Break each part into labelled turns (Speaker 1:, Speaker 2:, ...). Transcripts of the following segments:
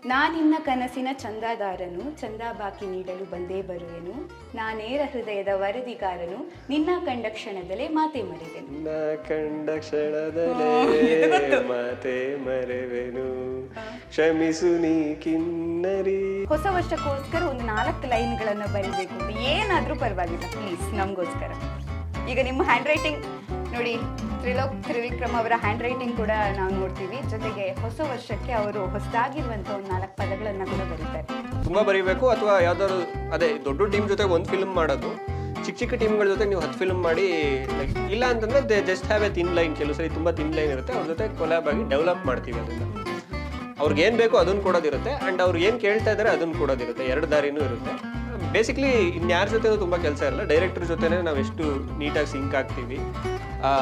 Speaker 1: ನಾನಿನ್ನ ಕನಸಿನ ಚಂದಾದಾರನು, ಚಂದ ಬಾಕಿ ನೀಡಲು ಬಂದೇ ಬರುವೆನು. ನಾನೇರ ಹೃದಯದ ವರದಿಗಾರನು, ನಿನ್ನ ಕಂಡ ಕ್ಷಣದಲ್ಲೇ ಮಾತೆ ಮರೆವೆನು.
Speaker 2: ನಾ ಕಂಡ ಕ್ಷಣದಲ್ಲೇ ಮಾತೆ ಮರೆವೆನು, ಕ್ಷಮಿಸು ನೀ ಕಿನ್ನರಿ.
Speaker 1: ಹೊಸ ವರ್ಷಕ್ಕೋಸ್ಕರ ಒಂದು 4 ಲೈನ್ಗಳನ್ನು ಬರೀಬೇಕು ಅಂತ ಏನಾದರೂ ಪರವಾಗಿಲ್ಲ, ಪ್ಲೀಸ್ ನಮಗೋಸ್ಕರ. ಈಗ ನಿಮ್ಮ ಹ್ಯಾಂಡ್ ರೈಟಿಂಗ್ ನೋಡಿ, ತ್ರಿವಿಕ್ರಮ್ ಅವರ ಹ್ಯಾಂಡ್ ರೈಟಿಂಗ್ ಕೂಡ ನಾವು ನೋಡ್ತೀವಿ. ಜೊತೆಗೆ ಹೊಸ ವರ್ಷಕ್ಕೆ ಅವರು ಹೊಸದಾಗಿರುವಂಥ ಒಂದು 4 ಪದಗಳನ್ನು ಕೂಡ ಬರೀತಾರೆ.
Speaker 2: ತುಂಬಾ ಬರೀಬೇಕು, ಅಥವಾ ಯಾವ್ದಾದ್ರು ಅದೇ ದೊಡ್ಡ ಟೀಮ್ ಜೊತೆ ಒಂದು ಫಿಲ್ಮ್ ಮಾಡೋದು, ಚಿಕ್ಕ ಚಿಕ್ಕ ಟೀಮ್ಗಳ ಜೊತೆ ನೀವು 10 ಫಿಲ್ಮ್ ಮಾಡಿ, ಲೈಕ್ ಇಲ್ಲ ಅಂತಂದ್ರೆ they just have A thin line. ಕೆಲವು ಸರಿ ತುಂಬಾ ಥಿನ್ ಲೈನ್ ಇರುತ್ತೆ, ಅವ್ರ ಜೊತೆ ಕೊಲ್ಯಾಬ್ ಆಗಿ ಡೆವಲಪ್ ಮಾಡ್ತೀವಿ. ಅದನ್ನ ಅವ್ರಿಗೆ ಏನ್ ಬೇಕೋ ಅದನ್ನ ಕೊಡೋದಿರುತ್ತೆ, ಅಂಡ್ ಅವ್ರು ಏನ್ ಕೇಳ್ತಾ ಇದಾರೆ ಅದನ್ನ ಕೊಡೋದಿರುತ್ತೆ. 2 ದಾರಿನೂ ಇರುತ್ತೆ. ಬೇಸಿಕ್ಲಿ ಇನ್ಯಾರ ಜೊತೆ ತುಂಬಾ ಕೆಲಸ ಇರಲ್ಲ, ಡೈರೆಕ್ಟರ್ ಜೊತೆನೆ ನಾವು ಎಷ್ಟು ನೀಟಾಗಿ ಸಿಂಕ್ ಆಗ್ತೀವಿ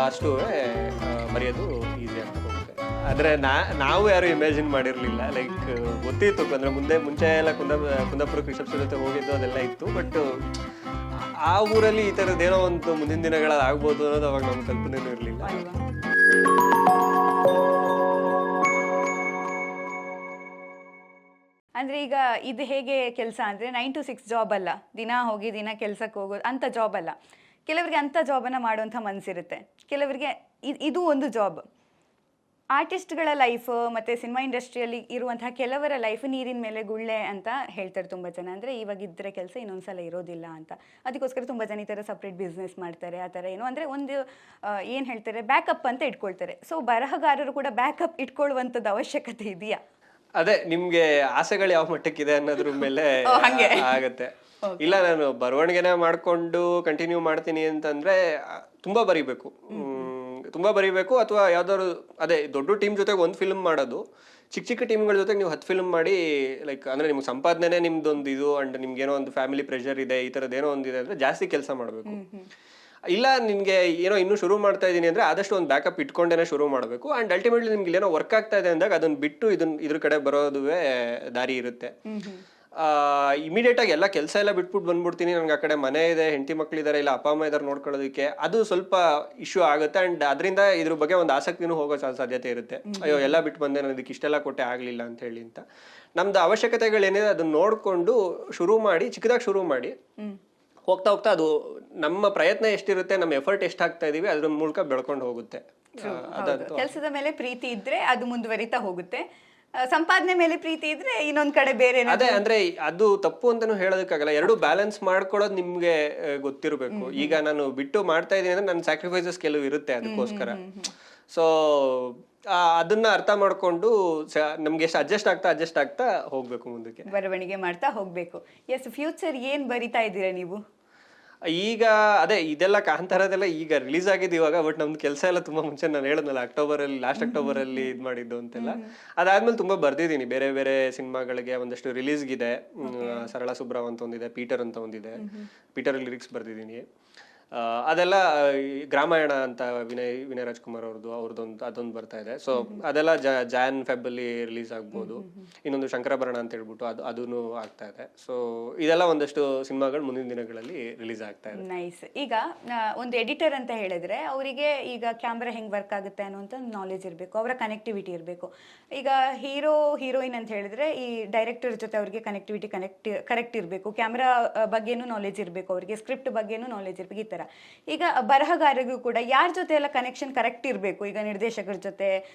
Speaker 2: ಅಷ್ಟು ಬರೆಯೋದು ಈಸಿ ಅಂತ ಹೋಗುತ್ತೆ. ಆದರೆ ನಾವು ಯಾರು ಇಮ್ಯಾಜಿನ್ ಮಾಡಿರಲಿಲ್ಲ, ಲೈಕ್ ಗೊತ್ತಿತ್ತು ಅಂದರೆ ಮುಂಚೆ ಎಲ್ಲ ಕುಂದಾಪುರ ಕೃಷಪ್ಸ್ ಜೊತೆ ಹೋಗಿದ್ದು ಅದೆಲ್ಲ ಇತ್ತು. ಬಟ್ ಆ ಊರಲ್ಲಿ ಈ ಥರದ್ದೇನೋ ಒಂದು ಮುಂದಿನ ದಿನಗಳಲ್ಲಿ ಆಗ್ಬೋದು ಅನ್ನೋದು ಅವಾಗ ನಮ್ಮ ಕಲ್ಪನೆನೂ ಇರಲಿಲ್ಲ.
Speaker 1: ಅಂದರೆ ಈಗ ಇದು ಹೇಗೆ ಕೆಲಸ ಅಂದರೆ 9 to 6 ಜಾಬ್ ಅಲ್ಲ, ದಿನ ಹೋಗಿ ದಿನ ಕೆಲಸಕ್ಕೆ ಹೋಗೋದು ಅಂಥ ಜಾಬ್ ಅಲ್ಲ. ಕೆಲವರಿಗೆ ಅಂಥ ಜಾಬನ್ನು ಮಾಡುವಂಥ ಮನಸ್ಸಿರುತ್ತೆ, ಕೆಲವರಿಗೆ ಇದು ಒಂದು ಜಾಬ್. ಆರ್ಟಿಸ್ಟ್ಗಳ ಲೈಫ್ ಮತ್ತು ಸಿನಿಮಾ ಇಂಡಸ್ಟ್ರಿಯಲ್ಲಿ ಇರುವಂತಹ ಕೆಲವರ ಲೈಫ್ ನೀರಿನ ಮೇಲೆ ಗುಳ್ಳೆ ಅಂತ ಹೇಳ್ತಾರೆ ತುಂಬ ಜನ. ಅಂದರೆ ಇವಾಗ ಇದ್ದರೆ ಕೆಲಸ ಇನ್ನೊಂದು ಸಲ ಇರೋದಿಲ್ಲ ಅಂತ. ಅದಕ್ಕೋಸ್ಕರ ತುಂಬ ಜನ ಈ ಥರ ಸಪ್ರೇಟ್ ಬಿಸ್ನೆಸ್ ಮಾಡ್ತಾರೆ. ಆ ಥರ ಏನೋ ಅಂದರೆ ಒಂದು ಏನು ಹೇಳ್ತಾರೆ, ಬ್ಯಾಕಪ್ ಅಂತ ಇಟ್ಕೊಳ್ತಾರೆ. ಸೊ ಬರಹಗಾರರು ಕೂಡ ಬ್ಯಾಕಪ್ ಇಟ್ಕೊಳ್ಳುವಂಥದ್ದು ಅವಶ್ಯಕತೆ ಇದೆಯಾ?
Speaker 2: ಅದೇ ನಿಮ್ಗೆ ಆಸೆಗಳು ಯಾವ ಮಟ್ಟಕ್ಕಿದೆ ಅನ್ನೋದ್ರ ಮೇಲೆ ಆಗತ್ತೆ. ಇಲ್ಲ ನಾನು ಬರವಣಿಗೆನ ಮಾಡ್ಕೊಂಡು ಕಂಟಿನ್ಯೂ ಮಾಡ್ತೀನಿ ಅಂತಂದ್ರೆ ತುಂಬಾ ಬರೀಬೇಕು, ಅಥವಾ ಯಾವ್ದಾದ್ರು ಅದೇ ದೊಡ್ಡ ಟೀಮ್ ಜೊತೆಗೆ ಒಂದು ಫಿಲ್ಮ್ ಮಾಡೋದು, ಚಿಕ್ಕ ಚಿಕ್ಕ ಟೀಮ್ಗಳ ಜೊತೆಗೆ ನೀವು 10 ಫಿಲ್ಮ್ ಮಾಡಿ, ಲೈಕ್ ಅಂದ್ರೆ ನಿಮ್ಗೆ ಸಂಪಾದನೆ ನಿಮ್ದೊಂದು ಇದು, ಅಂಡ್ ನಿಮ್ಗೆ ಏನೋ ಒಂದು ಫ್ಯಾಮಿಲಿ ಪ್ರೆಷರ್ ಇದೆ, ಈ ಥರದ್ದು ಏನೋ ಒಂದಿದೆ ಅಂದ್ರೆ ಜಾಸ್ತಿ ಕೆಲಸ ಮಾಡಬೇಕು. ಇಲ್ಲ ನಿಮಗೆ ಏನೋ ಇನ್ನೂ ಶುರು ಮಾಡ್ತಾ ಇದ್ದೀನಿ ಅಂದ್ರೆ ಆದಷ್ಟು ಒಂದು ಬ್ಯಾಕಪ್ ಇಟ್ಕೊಂಡೇನೆ ಶುರು ಮಾಡಬೇಕು. ಅಂಡ್ ಅಲ್ಟಿಮೇಟ್ಲಿ ನಿಮ್ಗೆ ಏನೋ ವರ್ಕ್ ಆಗ್ತಾ ಇದೆ ಅಂದಾಗ ಅದನ್ನ ಬಿಟ್ಟು ಇದ್ರ ಕಡೆ ಬರೋದುವೇ ದಾರಿ ಇರುತ್ತೆ. ಇಮಿಡಿಯೇಟ್ ಆಗಿ ಎಲ್ಲ ಕೆಲಸ ಎಲ್ಲ ಬಿಟ್ಬಿಟ್ಟು ಬಂದ್ಬಿಡ್ತೀನಿ, ನನಗೆ ಆ ಕಡೆ ಮನೆ ಇದೆ, ಹೆಂಡತಿ ಮಕ್ಳಿದ್ದಾರೆ, ಇಲ್ಲ ಅಪ್ಪ ಅಮ್ಮ ಇದಾರೆ ನೋಡ್ಕೊಳ್ಳೋದಕ್ಕೆ, ಅದು ಸ್ವಲ್ಪ ಇಶ್ಯೂ ಆಗುತ್ತೆ. ಅಂಡ್ ಅದರಿಂದ ಇದ್ರ ಬಗ್ಗೆ ಒಂದು ಆಸಕ್ತಿನೂ ಹೋಗೋ ಸಾಧ್ಯತೆ ಇರುತ್ತೆ. ಅಯ್ಯೋ ಎಲ್ಲ ಬಿಟ್ಟು ಬಂದೆ, ನನಗೆ ಇಷ್ಟೆಲ್ಲ ಕೊಟ್ಟೆ ಆಗ್ಲಿಲ್ಲ ಅಂತ ಹೇಳಿ ಅಂತ. ನಮ್ದು ಅವಶ್ಯಕತೆಗಳೇನಿದೆ ಅದನ್ನ ನೋಡ್ಕೊಂಡು ಚಿಕ್ಕದಾಗಿ ಶುರು ಮಾಡಿ ಹೋಗ್ತಾ ಅದು ನಮ್ಮ ಪ್ರಯತ್ನ ಎಷ್ಟಿರುತ್ತೆ, ನಮ್ಮ ಎಫರ್ಟ್ ಎಷ್ಟಾಗ್ತಾ ಇದೀವಿ ಅದ್ರ ಮೂಲಕ ಬೆಳ್ಕೊಂಡು ಹೋಗುತ್ತೆ.
Speaker 1: ಕೆಲಸದ ಮೇಲೆ ಪ್ರೀತಿ ಇದ್ರೆ ಅದು ಮುಂದುವರಿತಾ ಹೋಗುತ್ತೆ, ಸಂಪಾದನೆ ಮೇಲೆ ಪ್ರೀತಿ ಇದ್ರೆ ಇನ್ನೊಂದ್ ಕಡೆ ಬೇರೆ.
Speaker 2: ಅದೇ ಅಂದ್ರೆ ಅದು ತಪ್ಪು ಅಂತಾನು ಹೇಳೋದಕ್ಕಾಗಲ್ಲ, ಎರಡು ಬ್ಯಾಲೆನ್ಸ್ ಮಾಡ್ಕೊಳ್ಳೋದು ನಿಮ್ಗೆ ಗೊತ್ತಿರಬೇಕು. ಈಗ ನಾನು ಬಿಟ್ಟು ಮಾಡ್ತಾ ಇದೀನಿ ಅಂದ್ರೆ ನನ್ನ ಸ್ಯಾಕ್ರಿಫೈಸಸ್ ಕೆಲವು ಇರುತ್ತೆ ಅದಕ್ಕೋಸ್ಕರ. ಸೊ ಅದನ್ನ ಅರ್ಥ ಮಾಡ್ಕೊಂಡು ನಮ್ಗೆ ಎಷ್ಟು ಅಡ್ಜಸ್ಟ್ ಆಗ್ತಾ ಹೋಗ್ಬೇಕು ಮುಂದಕ್ಕೆ,
Speaker 1: ಬರವಣಿಗೆ ಮಾಡ್ತಾ ಹೋಗ್ಬೇಕು. ಎಸ್, ಫ್ಯೂಚರ್ ಏನ್ ಬರಿತಾ ಇದ್ದೀರಾ ನೀವು
Speaker 2: ಈಗ? ಅದೇ ಇದೆಲ್ಲ ಕಾಂತಾರದೆಲ್ಲ ಈಗ ರಿಲೀಸ್ ಆಗಿದ್ದು ಇವಾಗ, ಬಟ್ ನಮ್ದು ಕೆಲಸ ಎಲ್ಲ ತುಂಬಾ ಮುಂಚೆ ನಾನು ಹೇಳಿದ್ನಲ್ಲ ಲಾಸ್ಟ್ ಅಕ್ಟೋಬರ್ ಅಲ್ಲಿ ಇದು ಮಾಡಿದ್ದು ಅಂತೆಲ್ಲ. ಅದಾದ್ಮೇಲೆ ತುಂಬಾ ಬರ್ದಿದ್ದೀನಿ ಬೇರೆ ಬೇರೆ ಸಿನಿಮಾಗಳಿಗೆ, ಒಂದಷ್ಟು ರಿಲೀಸ್ಗಿದೆ. ಸರಳ ಸುಬ್ರಾವ್ ಅಂತ ಒಂದಿದೆ, ಪೀಟರ್ ಅಂತ ಒಂದಿದೆ, ಪೀಟರ್ ಲಿರಿಕ್ಸ್ ಬರ್ದಿದ್ದೀನಿ. ಅದೆಲ್ಲ ಗ್ರಾಮಾಯಣ ಅಂತ ವಿನಯ್ ರಾಜ್ಕುಮಾರ್ ಅದೊಂದು ಬರ್ತಾ ಇದೆ. ಸೊ ಅದೆಲ್ಲ ಜಾನ್ ಫೆಬ್ ಅಲ್ಲಿ ರಿಲೀಸ್ ಆಗ್ಬೋದು. ಇನ್ನೊಂದು ಶಂಕರಾಭರಣ ಅಂತ ಹೇಳ್ಬಿಟ್ಟು ಅದೂ ಆಗ್ತಾ ಇದೆ. ಸೊ ಇದೆಲ್ಲ ಒಂದಷ್ಟು ಸಿನಿಮಾಗಳು ಮುಂದಿನ ದಿನಗಳಲ್ಲಿ ರಿಲೀಸ್ ಆಗ್ತಾ ಇದೆ.
Speaker 1: ನೈಸ್. ಈಗ ಒಂದು ಎಡಿಟರ್ ಅಂತ ಹೇಳಿದ್ರೆ ಅವರಿಗೆ ಈಗ ಕ್ಯಾಮ್ರಾ ಹೆಂಗ್ ವರ್ಕ್ ಆಗುತ್ತೆ ಅನ್ನುವಂಥ ನಾಲೆಜ್ ಇರಬೇಕು, ಅವರ ಕನೆಕ್ಟಿವಿಟಿ ಇರಬೇಕು. ಈಗ ಹೀರೋಯಿನ್ ಅಂತ ಹೇಳಿದ್ರೆ ಈ ಡೈರೆಕ್ಟರ್ ಜೊತೆ ಅವ್ರಿಗೆ ಕನೆಕ್ಟಿವಿಟಿ ಕರೆಕ್ಟ್ ಇರಬೇಕು, ಕ್ಯಾಮ್ರಾ ಬಗ್ಗೆನೂ ನಾಲೆಜ್ ಇರಬೇಕು, ಅವರಿಗೆ ಸ್ಕ್ರಿಪ್ಟ್ ಬಗ್ಗೆನೂ ನಾಲೆಜ್ ಇರಬೇಕು. ಈ ಥರ ಈಗ ಬರಹಗಾರರಿಗೂ ಕೂಡ ಯಾರ ಜೊತೆ ಎಲ್ಲ ಕನೆಕ್ಷನ್ ಕರೆಕ್ಟ್ ಇರಬೇಕು, ಈಗ ನಿರ್ದೇಶಕರ ಜೊತೆ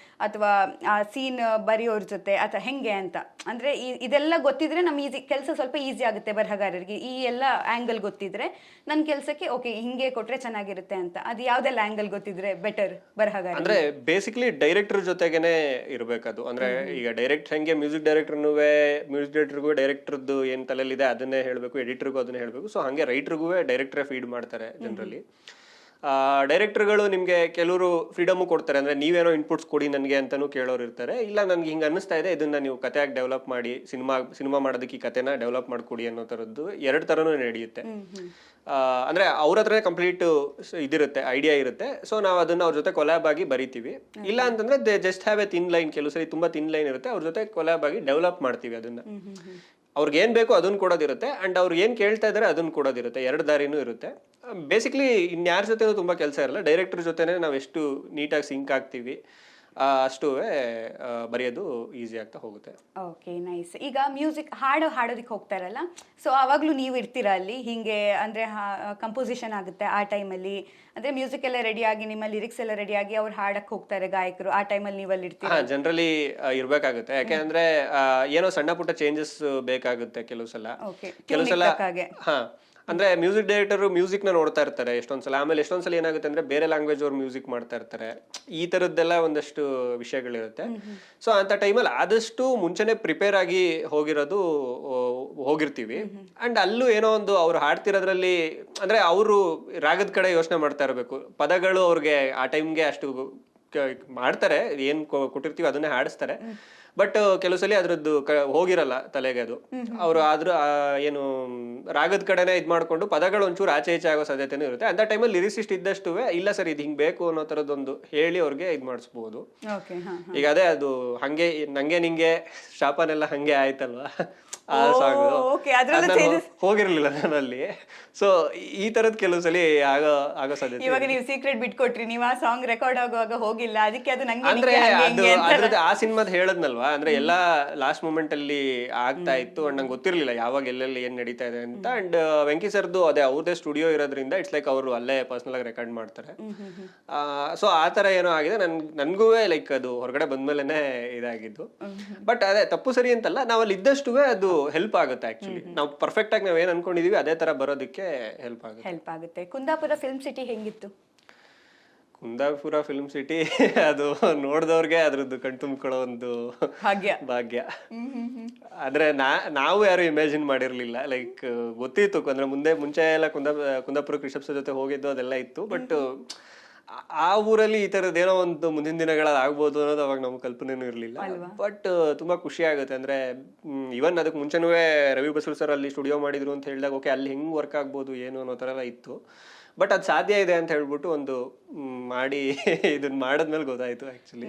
Speaker 1: ಅಥವಾ ಆ ಸೀನ್ ಬರೆಯೋರ ಜೊತೆ ಅಥವಾ ಹೆಂಗೆ ಅಂತ. ಅಂದರೆ ಇದೆಲ್ಲ ಗೊತ್ತಿದ್ರೆ ನಮ್ಮ ಕೆಲಸ ಸ್ವಲ್ಪ ಈಸಿ ಆಗುತ್ತೆ ಬರಹಗಾರರಿಗೆ. ಈ ಎಲ್ಲ ಆ್ಯಂಗಲ್ ಗೊತ್ತಿದ್ರೆ ನನ್ನ ಕೆಲಸಕ್ಕೆ ಓಕೆ ಹಿಂಗೆ ಕೊಟ್ಟರೆ ಚೆನ್ನಾಗಿರುತ್ತೆ ಅಂತ. ಅದು ಯಾವುದೆಲ್ಲ ಆ್ಯಂಗಲ್ ಗೊತ್ತಿದ್ರೆ ಬೆಟರ್ ಬರಹಗಾರ?
Speaker 2: ಅಂದರೆ ಬೇಸಿಕ್ಲಿ ಡೈರೆಕ್ಟರ್ ಜೊತೆಗೇನೆ ಇರಬೇಕದು. ಅಂದರೆ ಈಗ ಡೈರೆಕ್ಟ್ ಹೆಂಗೆ ಮ್ಯೂಸಿಕ್ ಡೈರೆಕ್ಟರ್ಗೂ ಡೈರೆಕ್ಟರ್ದು ಏನು ತಲೆಯಲ್ಲಿದೆ ಅದನ್ನೇ ಹೇಳಬೇಕು, ಎಡಿಟರ್ಗೂ ಅದನ್ನೇ ಹೇಳಬೇಕು. ಸೊ ಹಾಗೆ ರೈಟರ್ಗೂ ಡೈರೆಕ್ಟ್ರೇ ಫೀಡ್ ಮಾಡ್ತಾರೆ ಜನರಲಿ. ಡೈರೆಕ್ಟರ್ಗಳು ನಿಮಗೆ ಕೆಲವರು ಫ್ರೀಡಮು ಕೊಡ್ತಾರೆ, ಅಂದರೆ ನೀವೇನೋ ಇನ್ಪುಟ್ಸ್ ಕೊಡಿ ನನಗೆ ಅಂತಲೂ ಕೇಳೋರು ಇರ್ತಾರೆ. ಇಲ್ಲ ನನಗೆ ಹಿಂಗೆ ಅನ್ನಿಸ್ತಾ ಇದೆ, ಇದನ್ನು ನೀವು ಕಥೆಯಾಗಿ ಡೆವಲಪ್ ಮಾಡಿ ಸಿನಿಮಾ ಮಾಡೋದಕ್ಕೆ ಈ ಕಥೆನ ಡೆವಲಪ್ ಮಾಡಿಕೊಡಿ ಅನ್ನೋ ಥರದ್ದು 2 ಥರನೂ ನಡೆಯುತ್ತೆ. ಅಂದರೆ ಅವ್ರ ಹತ್ರನೇ ಕಂಪ್ಲೀಟ್ ಇದಿರುತ್ತೆ, ಐಡಿಯಾ ಇರುತ್ತೆ. ಸೊ ನಾವು ಅದನ್ನು ಅವ್ರ ಜೊತೆ ಕೊಲ್ಯಾಬ್ ಆಗಿ ಬರಿತೀವಿ. ಇಲ್ಲ ಅಂತಂದರೆ they just have A thin line. ಕೆಲವು ಸರಿ ತುಂಬ ಥಿನ್ ಲೈನ್ ಇರುತ್ತೆ, ಅವ್ರ ಜೊತೆ ಕೊಲ್ಯಾಬ್ ಆಗಿ ಡೆವಲಪ್ ಮಾಡ್ತೀವಿ ಅದನ್ನು. ಅವ್ರಿಗೆ ಏನು ಬೇಕೋ ಅದನ್ನು ಕೊಡೋದಿರುತ್ತೆ, ಅಂಡ್ ಅವ್ರು ಏನು ಕೇಳ್ತಾ ಇದ್ದಾರೆ ಅದನ್ನು ಕೊಡೋದಿರುತ್ತೆ. 2 ದಾರಿನೂ ಇರುತ್ತೆ. ಬೇಸಿಕ್ಲಿ ಇನ್ಯಾರ ಜೊತೆನೂ ತುಂಬ ಕೆಲಸ ಇರಲ್ಲ, ಡೈರೆಕ್ಟರ್ ಜೊತೆನೇ ನಾವು ಎಷ್ಟು ನೀಟಾಗಿ ಸಿಂಕ್ ಆಗ್ತೀವಿ ಅಷ್ಟು ಬರೆಯೋದು ಈಸಿ ಆಗ್ತಾ ಹೋಗುತ್ತೆ.
Speaker 1: Okay, nice. ಈಗ ಮ್ಯೂಸಿಕ್ ಹಾಡೋದಕ್ಕೆ ಹೋಗ್ತಾರಲ್ಲ, ಸೊ ಆವಾಗಲೂ ನೀವು ಇರ್ತೀರಾ ಅಲ್ಲಿ, ಹಿಂಗೆ ಅಂದರೆ ಕಂಪೋಸಿಷನ್ ಆಗುತ್ತೆ ಆ ಟೈಮಲ್ಲಿ, ಅಂದರೆ ಮ್ಯೂಸಿಕ್ ಎಲ್ಲ ರೆಡಿಯಾಗಿ ನಿಮ್ಮ ಲಿರಿಕ್ಸ್ ಎಲ್ಲ ರೆಡಿಯಾಗಿ ಅವ್ರು ಹಾಡಕ್ಕೆ ಹೋಗ್ತಾರೆ ಗಾಯಕರು, ಆ ಟೈಮಲ್ಲಿ ನೀವು ಅಲ್ಲಿ ಇರ್ತೀರಾ?
Speaker 2: ಜನರಲಿ ಇರ್ಬೇಕಾಗುತ್ತೆ, ಯಾಕೆಂದ್ರೆ ಏನೋ ಸಣ್ಣ ಪುಟ್ಟ ಚೇಂಜಸ್ ಬೇಕಾಗುತ್ತೆ ಕೆಲವು ಸಲ. ಕೆಲವು ಸಲ ಅಂದ್ರೆ ಮ್ಯೂಸಿಕ್ ಡೈರೆಕ್ಟರ್ ಮ್ಯೂಸಿಕ್ ನ ನೋಡ್ತಾ ಇರ್ತಾರೆ ಎಷ್ಟೊಂದ್ಸಲ, ಆಮೇಲೆ ಎಷ್ಟೊಂದ್ಸಲ ಏನಾಗುತ್ತೆ ಅಂದ್ರೆ ಬೇರೆ ಲ್ಯಾಂಗ್ವೇಜ್ ಅವ್ರು ಮ್ಯೂಸಿಕ್ ಮಾಡ್ತಾ ಇರ್ತಾರೆ, ಈ ತರದ್ದೆಲ್ಲ ಒಂದಷ್ಟು ವಿಷಯಗಳಿರುತ್ತೆ. ಸೊ ಅಂತ ಟೈಮಲ್ಲಿ ಆದಷ್ಟು ಮುಂಚೆನೆ ಪ್ರಿಪೇರ್ ಆಗಿ ಹೋಗಿರ್ತೀವಿ. ಅಂಡ್ ಅಲ್ಲೂ ಏನೋ ಒಂದು ಅವ್ರು ಹಾಡ್ತಿರೋದ್ರಲ್ಲಿ ಅಂದ್ರೆ ಅವರು ರಾಗದ ಕಡೆ ಯೋಚನೆ ಮಾಡ್ತಾ ಇರಬೇಕು, ಪದಗಳು ಅವ್ರಿಗೆ ಆ ಟೈಮ್ಗೆ ಅಷ್ಟು ಮಾಡ್ತಾರೆ, ಏನ್ ಕೊಟ್ಟಿರ್ತೀವಿ ಅದನ್ನೇ ಹಾಡಿಸ್ತಾರೆ. ಬಟ್ ಕೆಲವು ಸಲ ಅದ್ರದ್ದು ಹೋಗಿರಲ್ಲ ತಲೆಗೆ, ಅದು ಅವರು ಆದ್ರೂ ಏನು ರಾಗದ ಕಡೆನೆ ಇದ್ ಮಾಡ್ಕೊಂಡು ಪದಗಳು ಒಂಚೂರು ಆಚೆ ಈಚೆ ಆಗೋ ಸಾಧ್ಯತೆನೂ ಇರುತ್ತೆ. ಅಂತ ಟೈಮಲ್ಲಿ ಲಿರಿಸಿಸ್ಟ್ ಇದ್ದಷ್ಟು ಇಲ್ಲ ಸರ್ ಇದು ಹಿಂಗ್ ಬೇಕು ಅನ್ನೋ ತರದೊಂದು ಹೇಳಿ ಅವ್ರಿಗೆ ಇದ್ ಮಾಡಿಸ್ಬೋದು. ಈಗ ಅದೇ ಅದು ಹಂಗೆ ನಂಗೆ ನಿಂಗೆ ಶಾಪನೆಲ್ಲ ಹಂಗೆ ಆಯ್ತಲ್ವಾ ಆ ಸಾಂಗ್, ಹೋಗಿರ್ಲಿಲ್ಲ ನಾನಲ್ಲಿ. ಸೊ ಈ ತರದ್ ಕೆಲವು ಸಲ ಆಗೋ ಸಾಧ್ಯತೆ.
Speaker 1: ಇವಾಗ ನೀವು ಸೀಕ್ರೆಟ್ ಬಿಟ್ಕೊಟ್ರಿ, ನೀವು ಆ ಸಾಂಗ್ ರೆಕಾರ್ಡ್ ಆಗುವಾಗ ಹೋಗಿಲ್ಲ, ಅದಕ್ಕೆ ಅದು ನಂಗೆ
Speaker 2: ಅಂದ್ರೆ ಅದ್ರದ್ದು ಆ ಸಿನಿಮಾದ್ ಹೇಳದ್ನಲ್ವಾ, ಅಂದ್ರೆ ಎಲ್ಲಾ ಲಾಸ್ಟ್ ಮೂಮೆಂಟ್ ಅಲ್ಲಿ ಆಗ್ತಾ ಇತ್ತು ಅಂಡ್ ನಂಗೆ ಗೊತ್ತಿರ್ಲಿಲ್ಲ ಯಾವಾಗ ಎಲ್ಲೆಲ್ಲಿ ಏನ್ ನಡೀತಾ ಇದೆ ಅಂತ. ಅಂಡ್ ವೆಂಕಿ ಸರ್ದು ಅದೇ ಅವ್ರದೇ ಸ್ಟುಡಿಯೋ ಇರೋದ್ರಿಂದ ಇಟ್ಸ್ ಲೈಕ್ ಅವರು ಅಲ್ಲೇ ಪರ್ಸನಲ್ ಆಗಿ ರೆಕಾರ್ಡ್ ಮಾಡ್ತಾರೆ. ಸೊ ಆ ತರ ಏನೋ ಆಗಿದೆ, ನನ್ಗೂ ಲೈಕ್ ಅದು ಹೊರಗಡೆ ಬಂದ್ಮೇಲೆನೆ ಇದಾಗಿದ್ದು. ಬಟ್ ಅದೇ ತಪ್ಪು ಸರಿ ಅಂತಲ್ಲ, ನಾವ್ ಅಲ್ಲಿ ಇದ್ದಷ್ಟು ಅದು ಹೆಲ್ಪ್ ಆಗುತ್ತೆ. ಆಕ್ಚುಲಿ ನಾವು ಪರ್ಫೆಕ್ಟ್ ಆಗಿ ನಾವ್ ಏನ್ ಅನ್ಕೊಂಡಿದೀವಿ ಅದೇ ತರ ಬರೋದಕ್ಕೆ ಹೆಲ್ಪ್
Speaker 1: ಆಗುತ್ತೆ. ಕುಂದಾಪುರ ಫಿಲ್ಮ್ ಸಿಟಿ ಹೆಂಗಿತ್ತು?
Speaker 2: ಕುಂದಾಪುರ ಫಿಲ್ಮ್ ಸಿಟಿ ಅದು ನೋಡ್ದವ್ರಿಗೆ ಅದ್ರದ್ದು ಕಣ್ತುಂಬ್ಕೊಳ್ಳೋ ಒಂದು ಭಾಗ್ಯ. ಆದ್ರೆ ನಾವು ಯಾರು ಇಮ್ಯಾಜಿನ್ ಮಾಡಿರ್ಲಿಲ್ಲ, ಲೈಕ್ ಗೊತ್ತಿತ್ತು ಅಂದ್ರೆ ಮುಂಚೆ ಎಲ್ಲ ಕುಂದಾಪುರ ರಿಷಬ್ಸ್ ಜೊತೆ ಹೋಗಿದ್ದು ಅದೆಲ್ಲ ಇತ್ತು. ಬಟ್ ಆ ಊರಲ್ಲಿ ಈ ತರದ್ ಏನೋ ಒಂದು ಮುಂದಿನ ದಿನಗಳಲ್ಲಿ ಆಗ್ಬೋದು ಅನ್ನೋದು ಅವಾಗ ನಮ್ಗೆ ಕಲ್ಪನೆನೂ ಇರ್ಲಿಲ್ಲ. ಬಟ್ ತುಂಬಾ ಖುಷಿ ಆಗುತ್ತೆ. ಅಂದ್ರೆ ಇವನ್ ಅದಕ್ಕೆ ಮುಂಚೆನೂ ರವಿ ಬಸೂರ್ ಸರ್ ಅಲ್ಲಿ ಸ್ಟುಡಿಯೋ ಮಾಡಿದ್ರು ಅಂತ ಹೇಳಿದಾಗ ಓಕೆ ಅಲ್ಲಿ ಹೆಂಗ್ ವರ್ಕ್ ಆಗ್ಬೋದು ಏನು ಅನ್ನೋ ತರ ಎಲ್ಲ ಇತ್ತು. ಬಟ್ ಅದು ಸಾಧ್ಯ ಇದೆ ಅಂತ ಹೇಳ್ಬಿಟ್ಟು ಒಂದು ಮಾಡಿ ಇದನ್ನ ಮಾಡದ್ಮೇಲೆ ಗೊತ್ತಾಯ್ತು ಆಕ್ಚುಲಿ.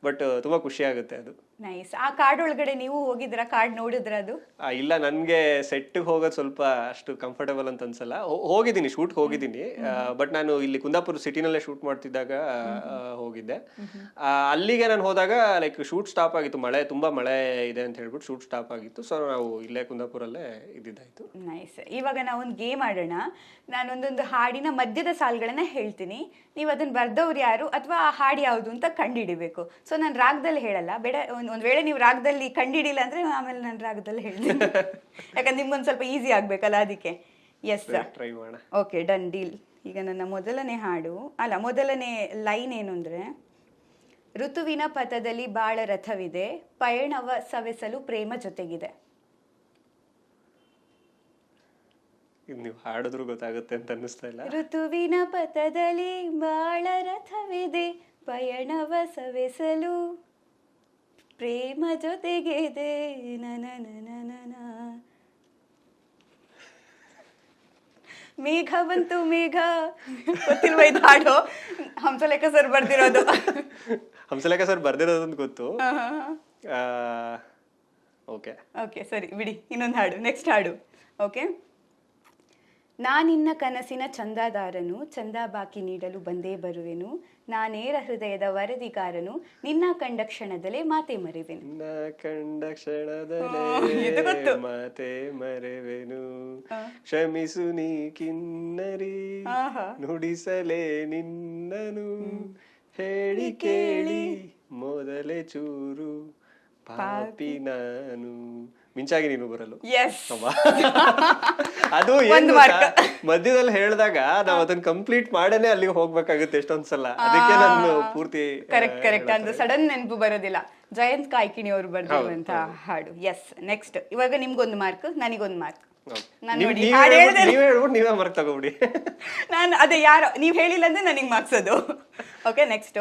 Speaker 2: ಬಟ್ ತುಂಬಾ ಖುಷಿ ಆಗುತ್ತೆ ಅದು.
Speaker 1: ನೈಸ್. ಆ ಕಾರ್ಡ್ ಒಳಗಡೆ ನೀವು ಹೋಗಿದ್ರ, ಕಾರ್ಡ್ ನೋಡಿದ್ರ ಅದು?
Speaker 2: ಇಲ್ಲ, ನನ್ಗೆ ಸೆಟ್ ಹೋಗೋದು ಸ್ವಲ್ಪ ಅಷ್ಟು ಕಂಫರ್ಟಬಲ್ ಅಂತ ಅನ್ಸಲ್ಲ. ಹೋಗಿದ್ದೀನಿ, ಶೂಟ್ ಹೋಗಿದ್ದೀನಿ, ಬಟ್ ನಾನು ಇಲ್ಲಿ ಕುಂದಾಪುರ ಸಿಟಿನಲ್ಲೇ ಶೂಟ್ ಮಾಡ್ತಿದ್ದಾಗ ಹೋಗಿದ್ದೆ. ಅಲ್ಲಿಗೆ ನಾನು ಹೋದಾಗ ಲೈಕ್ ಶೂಟ್ ಸ್ಟಾಪ್ ಆಗಿತ್ತು, ತುಂಬಾ ಮಳೆ ಇದೆ ಅಂತ ಹೇಳ್ಬಿಟ್ಟು ಶೂಟ್ ಸ್ಟಾಪ್ ಆಗಿತ್ತು. ಸೊ ನಾವು ಇಲ್ಲೇ ಕುಂದಾಪುರಲ್ಲೇ ಇದ್ದಿದ್ದಾಯ್ತು.
Speaker 1: ನೈಸ್. ಇವಾಗ ನಾವೊಂದು ಗೇಮ್ ಆಡೋಣ. ನಾನೊಂದೊಂದು ಹಾಡಿನ ಮಧ್ಯದ ಸಾಲುಗಳನ್ನ ಹೇಳ್ತೀನಿ, ನೀವು ಅದನ್ನ ಬರ್ದವ್ರು ಯಾರು ಅಥವಾ ಆ ಹಾಡು ಯಾವುದು ಅಂತ ಕಂಡುಹಿಡಿಬೇಕು. ಸೊ ನಾನು ರಾಗದಲ್ಲಿ ಹೇಳಲ್ಲ, ಬೇಡ ಒಂದ್ ವೇಳೆ ನೀವು ರಾಗದಲ್ಲಿ ಕಂಡುಹಿಡಿಲ್ಲ ಅಂದ್ರೆ ಆಮೇಲೆ ನಾನು ರಾಗದಲ್ಲಿ ಹೇಳ್ತೀನಿ, ಯಾಕಂದ್ರೆ ನಿಮ್ಗೊಂದು ಸ್ವಲ್ಪ ಈಸಿ ಆಗ್ಬೇಕಲ್ಲ ಅದಕ್ಕೆ. ಎಸ್,
Speaker 2: ಟ್ರೈ ಮಾಡೋಣ.
Speaker 1: Okay, done, deal. ಈಗ ನನ್ನ ಮೊದಲನೇ ಲೈನ್ ಏನು ಅಂದ್ರೆ, ಋತುವಿನ ಪಥದಲ್ಲಿ ಬಾಳ ರಥವಿದೆ, ಪಯಣವ ಸವೆಸಲು ಪ್ರೇಮ ಜೊತೆಗಿದೆ.
Speaker 2: ನೀವು ಹಾಡಿದ್ರು ಗೊತ್ತಾಗುತ್ತೆ ಅಂತ ಅನ್ನಿಸ್ತಾ ಇಲ್ಲ.
Speaker 1: ಋತುವಿನ ಪಥದಲ್ಲಿ ಬಾಳ ರಥವಿದೆ, ಪಯಣವ ಸವೆಸಲು ಪ್ರೇಮ ಜೊತೆಗಿದೆ. ಮೇಘ ಬಂತು ಮೇಘ. ಗೊತ್ತಿಲ್ವ ಇದು ಹಾಡು? ಹಂಸಲೇಖ ಸರ್ ಬರ್ದಿರೋದು.
Speaker 2: ಹಂಸಲೇಖ ಸರ್ ಬರ್ದಿರೋದಂತ ಗೊತ್ತು.
Speaker 1: ಓಕೆ ಸರಿ ಬಿಡಿ, ಇನ್ನೊಂದು ಹಾಡು, ನೆಕ್ಸ್ಟ್ ಹಾಡು. ಓಕೆ. ನಾನಿನ್ನ ಕನಸಿನ ಚಂದಾದಾರನು, ಚಂದ ಬಾಕಿ ನೀಡಲು ಬಂದೇ ಬರುವೆನು, ನಾನೇರ ಹೃದಯದ ವರದಿಗಾರನು, ನಿನ್ನ ಕಂಡ ಕ್ಷಣದಲ್ಲೇ ಮಾತೆ ಮರೆವೆನು.
Speaker 2: ಮಾತೆ ಮರೆವೆನು, ಕ್ಷಮಿಸು ನೀ ಕಿನ್ನರಿ, ನುಡಿಸಲೇ ನಿನ್ನನು, ಹೇಳಿ ಕೇಳಿ ಮೊದಲೇ ಚೂರು ಪಾಪಿ ನಾನು, ಮಿಂಚಾಗಿ ನೀನು ಬರಲು. ಅದು ಮಧ್ಯದಲ್ಲಿ ಹೇಳಿದಾಗ ನಾವ್ ಅದನ್ನ ಕಂಪ್ಲೀಟ್ ಮಾಡೇನೆ ಅಲ್ಲಿಗೆ ಹೋಗ್ಬೇಕಾಗುತ್ತೆ ಎಷ್ಟೊಂದ್ಸಲ, ಅದಕ್ಕೆ ನಾನು ಪೂರ್ತಿ
Speaker 1: ಕರೆಕ್ಟ್ ಅಂದ್ರೆ ಸಡನ್ ನೆನಪು ಬರೋದಿಲ್ಲ. ಜಯಂತ್ ಕಾಯ್ಕಿಣಿ ಅವರು ಬರ್ದಿರುವಂತ ಹಾಡು. Yes, next. ಇವಾಗ ನಿಮ್ಗೊಂದು ಮಾರ್ಕ್, ನನಗೊಂದು ಮಾರ್ಕ್.
Speaker 2: ನೀವೇ ಮಾರ್ಕ್ ತಗೋಬಿಡಿ.
Speaker 1: ನಾನು ಅದೇ ಯಾರು ನೀವ್ ಹೇಳಿಲ್ಲ ಅಂದ್ರೆ ನನಗೆ ಮಾರ್ಕ್ಸ್ ಅದು. Okay, next.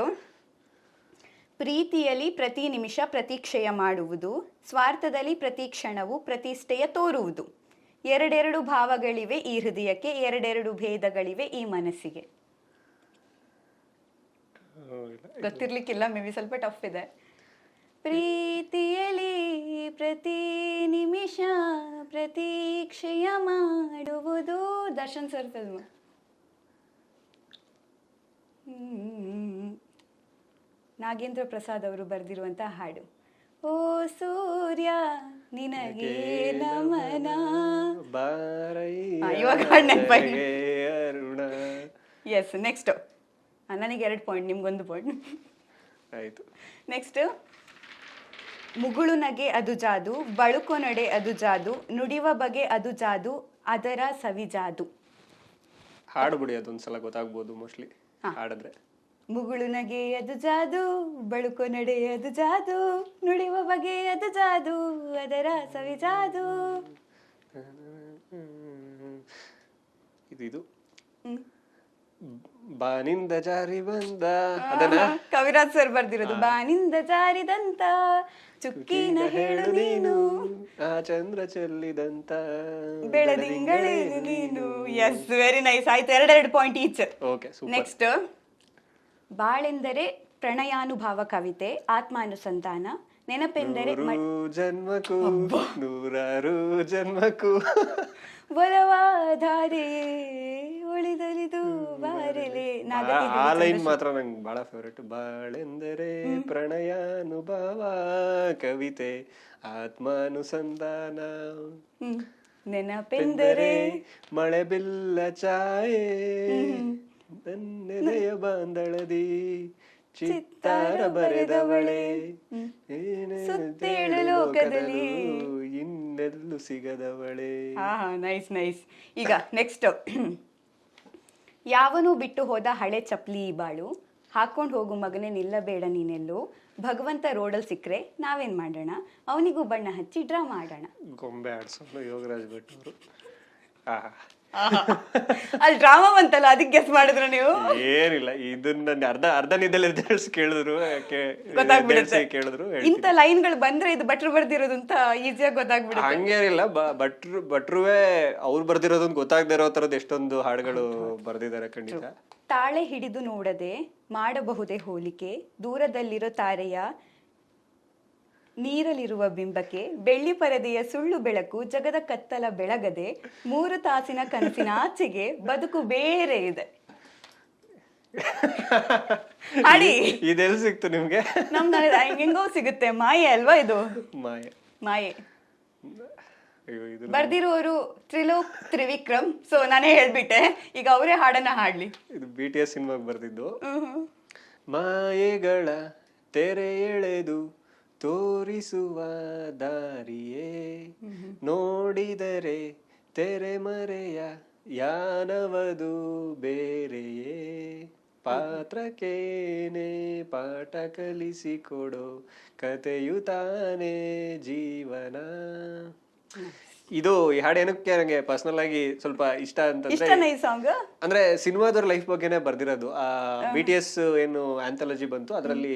Speaker 1: ಪ್ರೀತಿಯಲ್ಲಿ ಪ್ರತಿ ನಿಮಿಷ ಪ್ರತೀಕ್ಷೆಯ ಮಾಡುವುದು, ಸ್ವಾರ್ಥದಲ್ಲಿ ಪ್ರತಿ ಕ್ಷಣವು ಪ್ರತಿಷ್ಠೆಯ ತೋರುವುದು, ಎರಡೆರಡು ಭಾವಗಳಿವೆ ಈ ಹೃದಯಕ್ಕೆ, ಎರಡೆರಡು ಭೇದಗಳಿವೆ ಈ ಮನಸ್ಸಿಗೆ. ಗೊತ್ತಿರ್ಲಿಕ್ಕಿಲ್ಲ, ಮೇ ಬಿ ಸ್ವಲ್ಪ ಟಫ್ ಇದೆ. ಪ್ರೀತಿಯಲ್ಲಿ ಪ್ರತಿ ನಿಮಿಷ ಪ್ರತೀಕ್ಷೆಯ ಮಾಡುವುದು. Darshan sir film. ನಾಗೇಂದ್ರ ಪ್ರಸಾದ್ ಅವರು ಬರೆದಿರುವಂಥ ಹಾಡು. ಓ ಸೂರ್ಯ ನಿನಗೆ ನಮನ. ಇವಾಗ ಹಾಡು ನೆನಪಾಗಿ. Yes, next. ನನಗೆ 2 ಪಾಯಿಂಟ್, ನಿಮ್ಗೊಂದು ಪಾಯಿಂಟ್.
Speaker 2: ಆಯ್ತು.
Speaker 1: ನೆಕ್ಸ್ಟ್, ಮುಗುಳು ನಗೆ ಅದು ಜಾದು, ಬಳುಕೊ ನಡೆ ಅದು ಜಾದು, ನುಡಿವ ಬಗೆ ಅದು ಜಾದು, ಅದರ ಸವಿಜಾದು.
Speaker 2: ಹಾಡ್ಬಿಡಿ, ಅದೊಂದ್ಸಲ ಗೊತ್ತಾಗ್ಬೋದು ಮೋಸ್ಟ್ಲಿ ಹಾಡಿದ್ರೆ.
Speaker 1: ಮುಗುಳು ನಗೆ ಅದು ಜಾದು, ಬಳುಕೊ ನಡೆ ಅದು ಜಾದು, ನುಡಿವ ಬಗೆ ಅದು ಜಾದು, ಅದರ ಸವಿಜಾದು.
Speaker 2: ಇದು ಬಾನಿಂದ ಜಾರಿ ಬಂದ, ಅದನ್ನ
Speaker 1: ಕವಿರಾಜ್ ಸರ್ ಬರ್ದಿರೋದು. ಬಾನಿಂದ ಜಾರಿದಂತ ಚುಕ್ಕಿನ ಹೇಳು ನೀನು,
Speaker 2: ಆ ಚಂದ್ರ ಚೆಲ್ಲಿದಂತ
Speaker 1: ಬೆಳದಿಂಗಳೇ ನೀನು. Yes, very nice. ಆಯ್ತು, 2 ಪಾಯಿಂಟ್ ಈಚ್.
Speaker 2: ಓಕೆ,
Speaker 1: ನೆಕ್ಸ್ಟ್, ಬಾಳೆಂದರೆ ಪ್ರಣಯಾನುಭಾವ ಕವಿತೆ, ಆತ್ಮಾನುಸಂಧಾನ, ನೆನಪೆಂದರೆ
Speaker 2: ಜನ್ಮಕ್ಕೂ ನೂರಾರು ಜನ್ಮಕ್ಕೂ
Speaker 1: ಬಲವಾಧಾರೆ ಉಳಿದಲಿದು ಬಾರೆಲೆ.
Speaker 2: ಆ ಲೈನ್ ಮಾತ್ರ ನಂಗೆ ಬಹಳ ಫೇವ್ರೇಟ್. ಬಾಳೆಂದರೆ ಪ್ರಣಯಾನುಭವ ಕವಿತೆ, ಆತ್ಮಾನುಸಂಧಾನ,
Speaker 1: ನೆನಪೆಂದರೆ
Speaker 2: ಮಳೆ ಬಿಲ್ಲ ಛಾಯೆ, ನನ್ನೆದೆಯ ಬಾಂದಳದಿ ಚಿತ್ತಾರ ಬರೆದವಳೆ,
Speaker 1: ಸುತ್ತೇಳು ಲೋಕದಲ್ಲಿ
Speaker 2: ಇನ್ನೆಲ್ಲೂ ಸಿಗದವಳೆ.
Speaker 1: Nice nice. ಈಗ ನೆಕ್ಸ್ಟ್, ಯಾವನೂ ಬಿಟ್ಟು ಹೋದ ಹಳೆ ಚಪ್ಲಿ ಬಾಳು, ಹಾಕೊಂಡು ಹೋಗು ಮಗನೇ ನಿಲ್ಲಬೇಡ ನೀನೆಲ್ಲೋ, ಭಗವಂತ ರೋಡಲ್ಲಿ ಸಿಕ್ಕರೆ ನಾವೇನ್ ಮಾಡೋಣ, ಅವನಿಗೂ ಬಣ್ಣ ಹಚ್ಚಿ ಡ್ರಾ ಮಾಡೋಣ.
Speaker 2: ಗೊಂಬೆ ಆಡ್ಸೋದು ಯೋಗರಾಜ್ ಭಟ್ ಅವರು.
Speaker 1: ಅಲ್ಲಿ ಡ್ರಾಮಾ ಬಂತಲ್ಲ, ಅದಕ್ಕೆ ಗೆಸ್ ಮಾಡಿದ್ರು ನೀವು?
Speaker 2: ಏನಿಲ್ಲ, ಇದನ್ನ ಅರ್ಧ ನಿದ್ದೆಲ್ಲ ಕೇಳಿದ್ರು, ಕೇಳಿದ್ರು.
Speaker 1: ಇಂಥ ಲೈನ್ಗಳು ಬಂದ್ರೆ ಇದು ಭಟ್ರು ಬರ್ದಿರೋದು ಅಂತ ಈಸಿಯಾಗಿ ಗೊತ್ತಾಗ್ಬಿಡುತ್ತೆ.
Speaker 2: ಹಂಗೇನಿಲ್ಲ, ಭಟ್ರುವೇ ಅವ್ರು ಬರ್ದಿರೋದು ಗೊತ್ತಾಗದೇ ಇರೋ ತರದ್ ಎಷ್ಟೊಂದು ಹಾಡುಗಳು ಬರ್ದಿದ್ದಾರೆ ಖಂಡಿತ.
Speaker 1: ತಾಳೆ ಹಿಡಿದು ನೋಡದೆ ಮಾಡಬಹುದೇ ಹೋಲಿಕೆ, ದೂರದಲ್ಲಿರೋ ತಾರೆಯ ನೀರಲಿರುವ ಬಿಂಬಕ್ಕೆ, ಬೆಳ್ಳಿ ಪರದೆಯ ಸುಳ್ಳು ಬೆಳಕು, ಜಗದ ಕತ್ತಲ ಬೆಳಗದೆ, 3 ತಾಸಿನ ಕನಸಿನ ಆಚೆಗೆ ಬದುಕು ಬೇರೆ ಇದೆ. ಹಾಡಿ.
Speaker 2: ಇದೆಲ್ಲಿ ಸಿಕ್ತು ನಿಮ್ಗೆ?
Speaker 1: ನಮ್ದು ಹೆಂಗೋ ಸಿಗುತ್ತೆ, ಮಾಯೆ ಅಲ್ವಾ ಇದು? ಮಾಯೆ. ಬರ್ದಿರೋರು ತ್ರಿಲೋಕ್ ತ್ರಿವಿಕ್ರಮ್. ಸೊ ನಾನೇ ಹೇಳ್ಬಿಟ್ಟೆ, ಈಗ ಅವರೇ ಹಾಡನ್ನ ಹಾಡ್ಲಿ.
Speaker 2: ಇದು BTS ಸಿನಿಮಾಗೆ ಬರ್ದಿದ್ದು. ಮಾಯೆಗಳ ತೆರೆ ಎಳೆದು ತೋರಿಸುವ ದಾರಿಯೇ, ನೋಡಿದರೆ ತೆರೆಮರೆಯ ಯಾನವದು ಬೇರೆಯೇ, ಪಾತ್ರಕ್ಕೇನೆ ಪಾಠ ಕಲಿಸಿಕೊಡೋ ಕಥೆಯು ತಾನೇ ಜೀವನ. ಇದು ಈ ಹಾಡು ಏನಕ್ಕೆ ನನಗೆ ಪರ್ಸನಲ್ ಆಗಿ ಸ್ವಲ್ಪ ಇಷ್ಟ ಅಂತಂದ್ರೆ,
Speaker 1: ಈ ಸಾಂಗ್
Speaker 2: ಅಂದ್ರೆ ಸಿನಿಮಾದವ್ರ ಲೈಫ್ ಬಗ್ಗೆನೇ ಬರ್ದಿರೋದು. BTS ಏನು ಆಂಥಾಲಜಿ ಬಂತು, ಅದರಲ್ಲಿ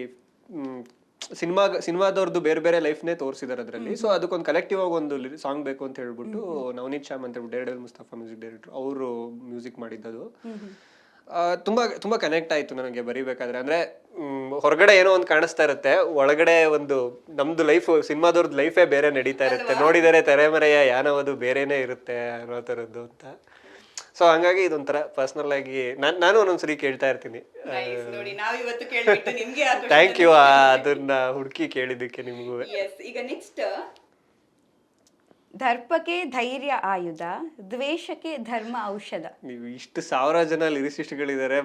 Speaker 2: ಸಿನಿಮಾದವ್ರದ್ದು ಬೇರೆ ಬೇರೆ ಲೈಫ್ನೇ ತೋರಿಸಿದಾರೆ ಅದರಲ್ಲಿ. ಸೊ ಅದಕ್ಕೊಂದು ಕಲೆಕ್ಟಿವ್ ಆಗಿ ಒಂದು ಸಾಂಗ್ ಬೇಕು ಅಂತ ಹೇಳ್ಬಿಟ್ಟು ನವನೀತ್ ಶ್ಯಾಮ್ ಅಂತ ಹೇಳ್ಬಿಟ್ಟು ಡೇರ್ಡೆವಿಲ್ ಮುಸ್ತಫಾ ಮ್ಯೂಸಿಕ್ ಡೈರೆಕ್ಟರ್, ಅವರು ಮ್ಯೂಸಿಕ್ ಮಾಡಿದ್ದದು. ತುಂಬಾ ಕನೆಕ್ಟ್ ಆಯ್ತು ನನಗೆ ಬರೀಬೇಕಾದ್ರೆ. ಅಂದ್ರೆ ಹೊರಗಡೆ ಏನೋ ಒಂದು ಕಾಣಿಸ್ತಾ ಇರುತ್ತೆ, ಒಳಗಡೆ ಒಂದು ನಮ್ದು ಲೈಫ್, ಸಿನಿಮಾದವ್ರದ್ದು ಲೈಫೇ ಬೇರೆ ನಡೀತಾ ಇರುತ್ತೆ, ನೋಡಿದರೆ ತೆರೆಮರೆಯ ಯಾನವದು ಬೇರೆನೇ ಇರುತ್ತೆ ಅನ್ನೋ ಥರದ್ದು ಅಂತ. ಸೊ ಹಂಗಾಗಿ ಇದೊಂಥರ ಪರ್ಸನಲ್ ಆಗಿ ನಾನು ಒಂದೊಂದ್ಸರಿ ಕೇಳ್ತಾ ಇರ್ತೀನಿ. ಥ್ಯಾಂಕ್ ಯು ಅದನ್ನ ಹುಡುಕಿ ಕೇಳಿದ್ದಕ್ಕೆ ನಿಮ್ಗೂ.
Speaker 1: ಈಗ ನೆಕ್ಸ್ಟ್, ದರ್ಪಕ್ಕೆ ಧೈರ್ಯ ಆಯುಧ, ದ್ವೇಷಕ್ಕೆ ಧರ್ಮ ಔಷಧ.
Speaker 2: ನೀವು ಇಷ್ಟು 1000 ಜನ ಲಿರಿಸಿಸ್ಟ್ಗಳಿದ್ದಾರೆ,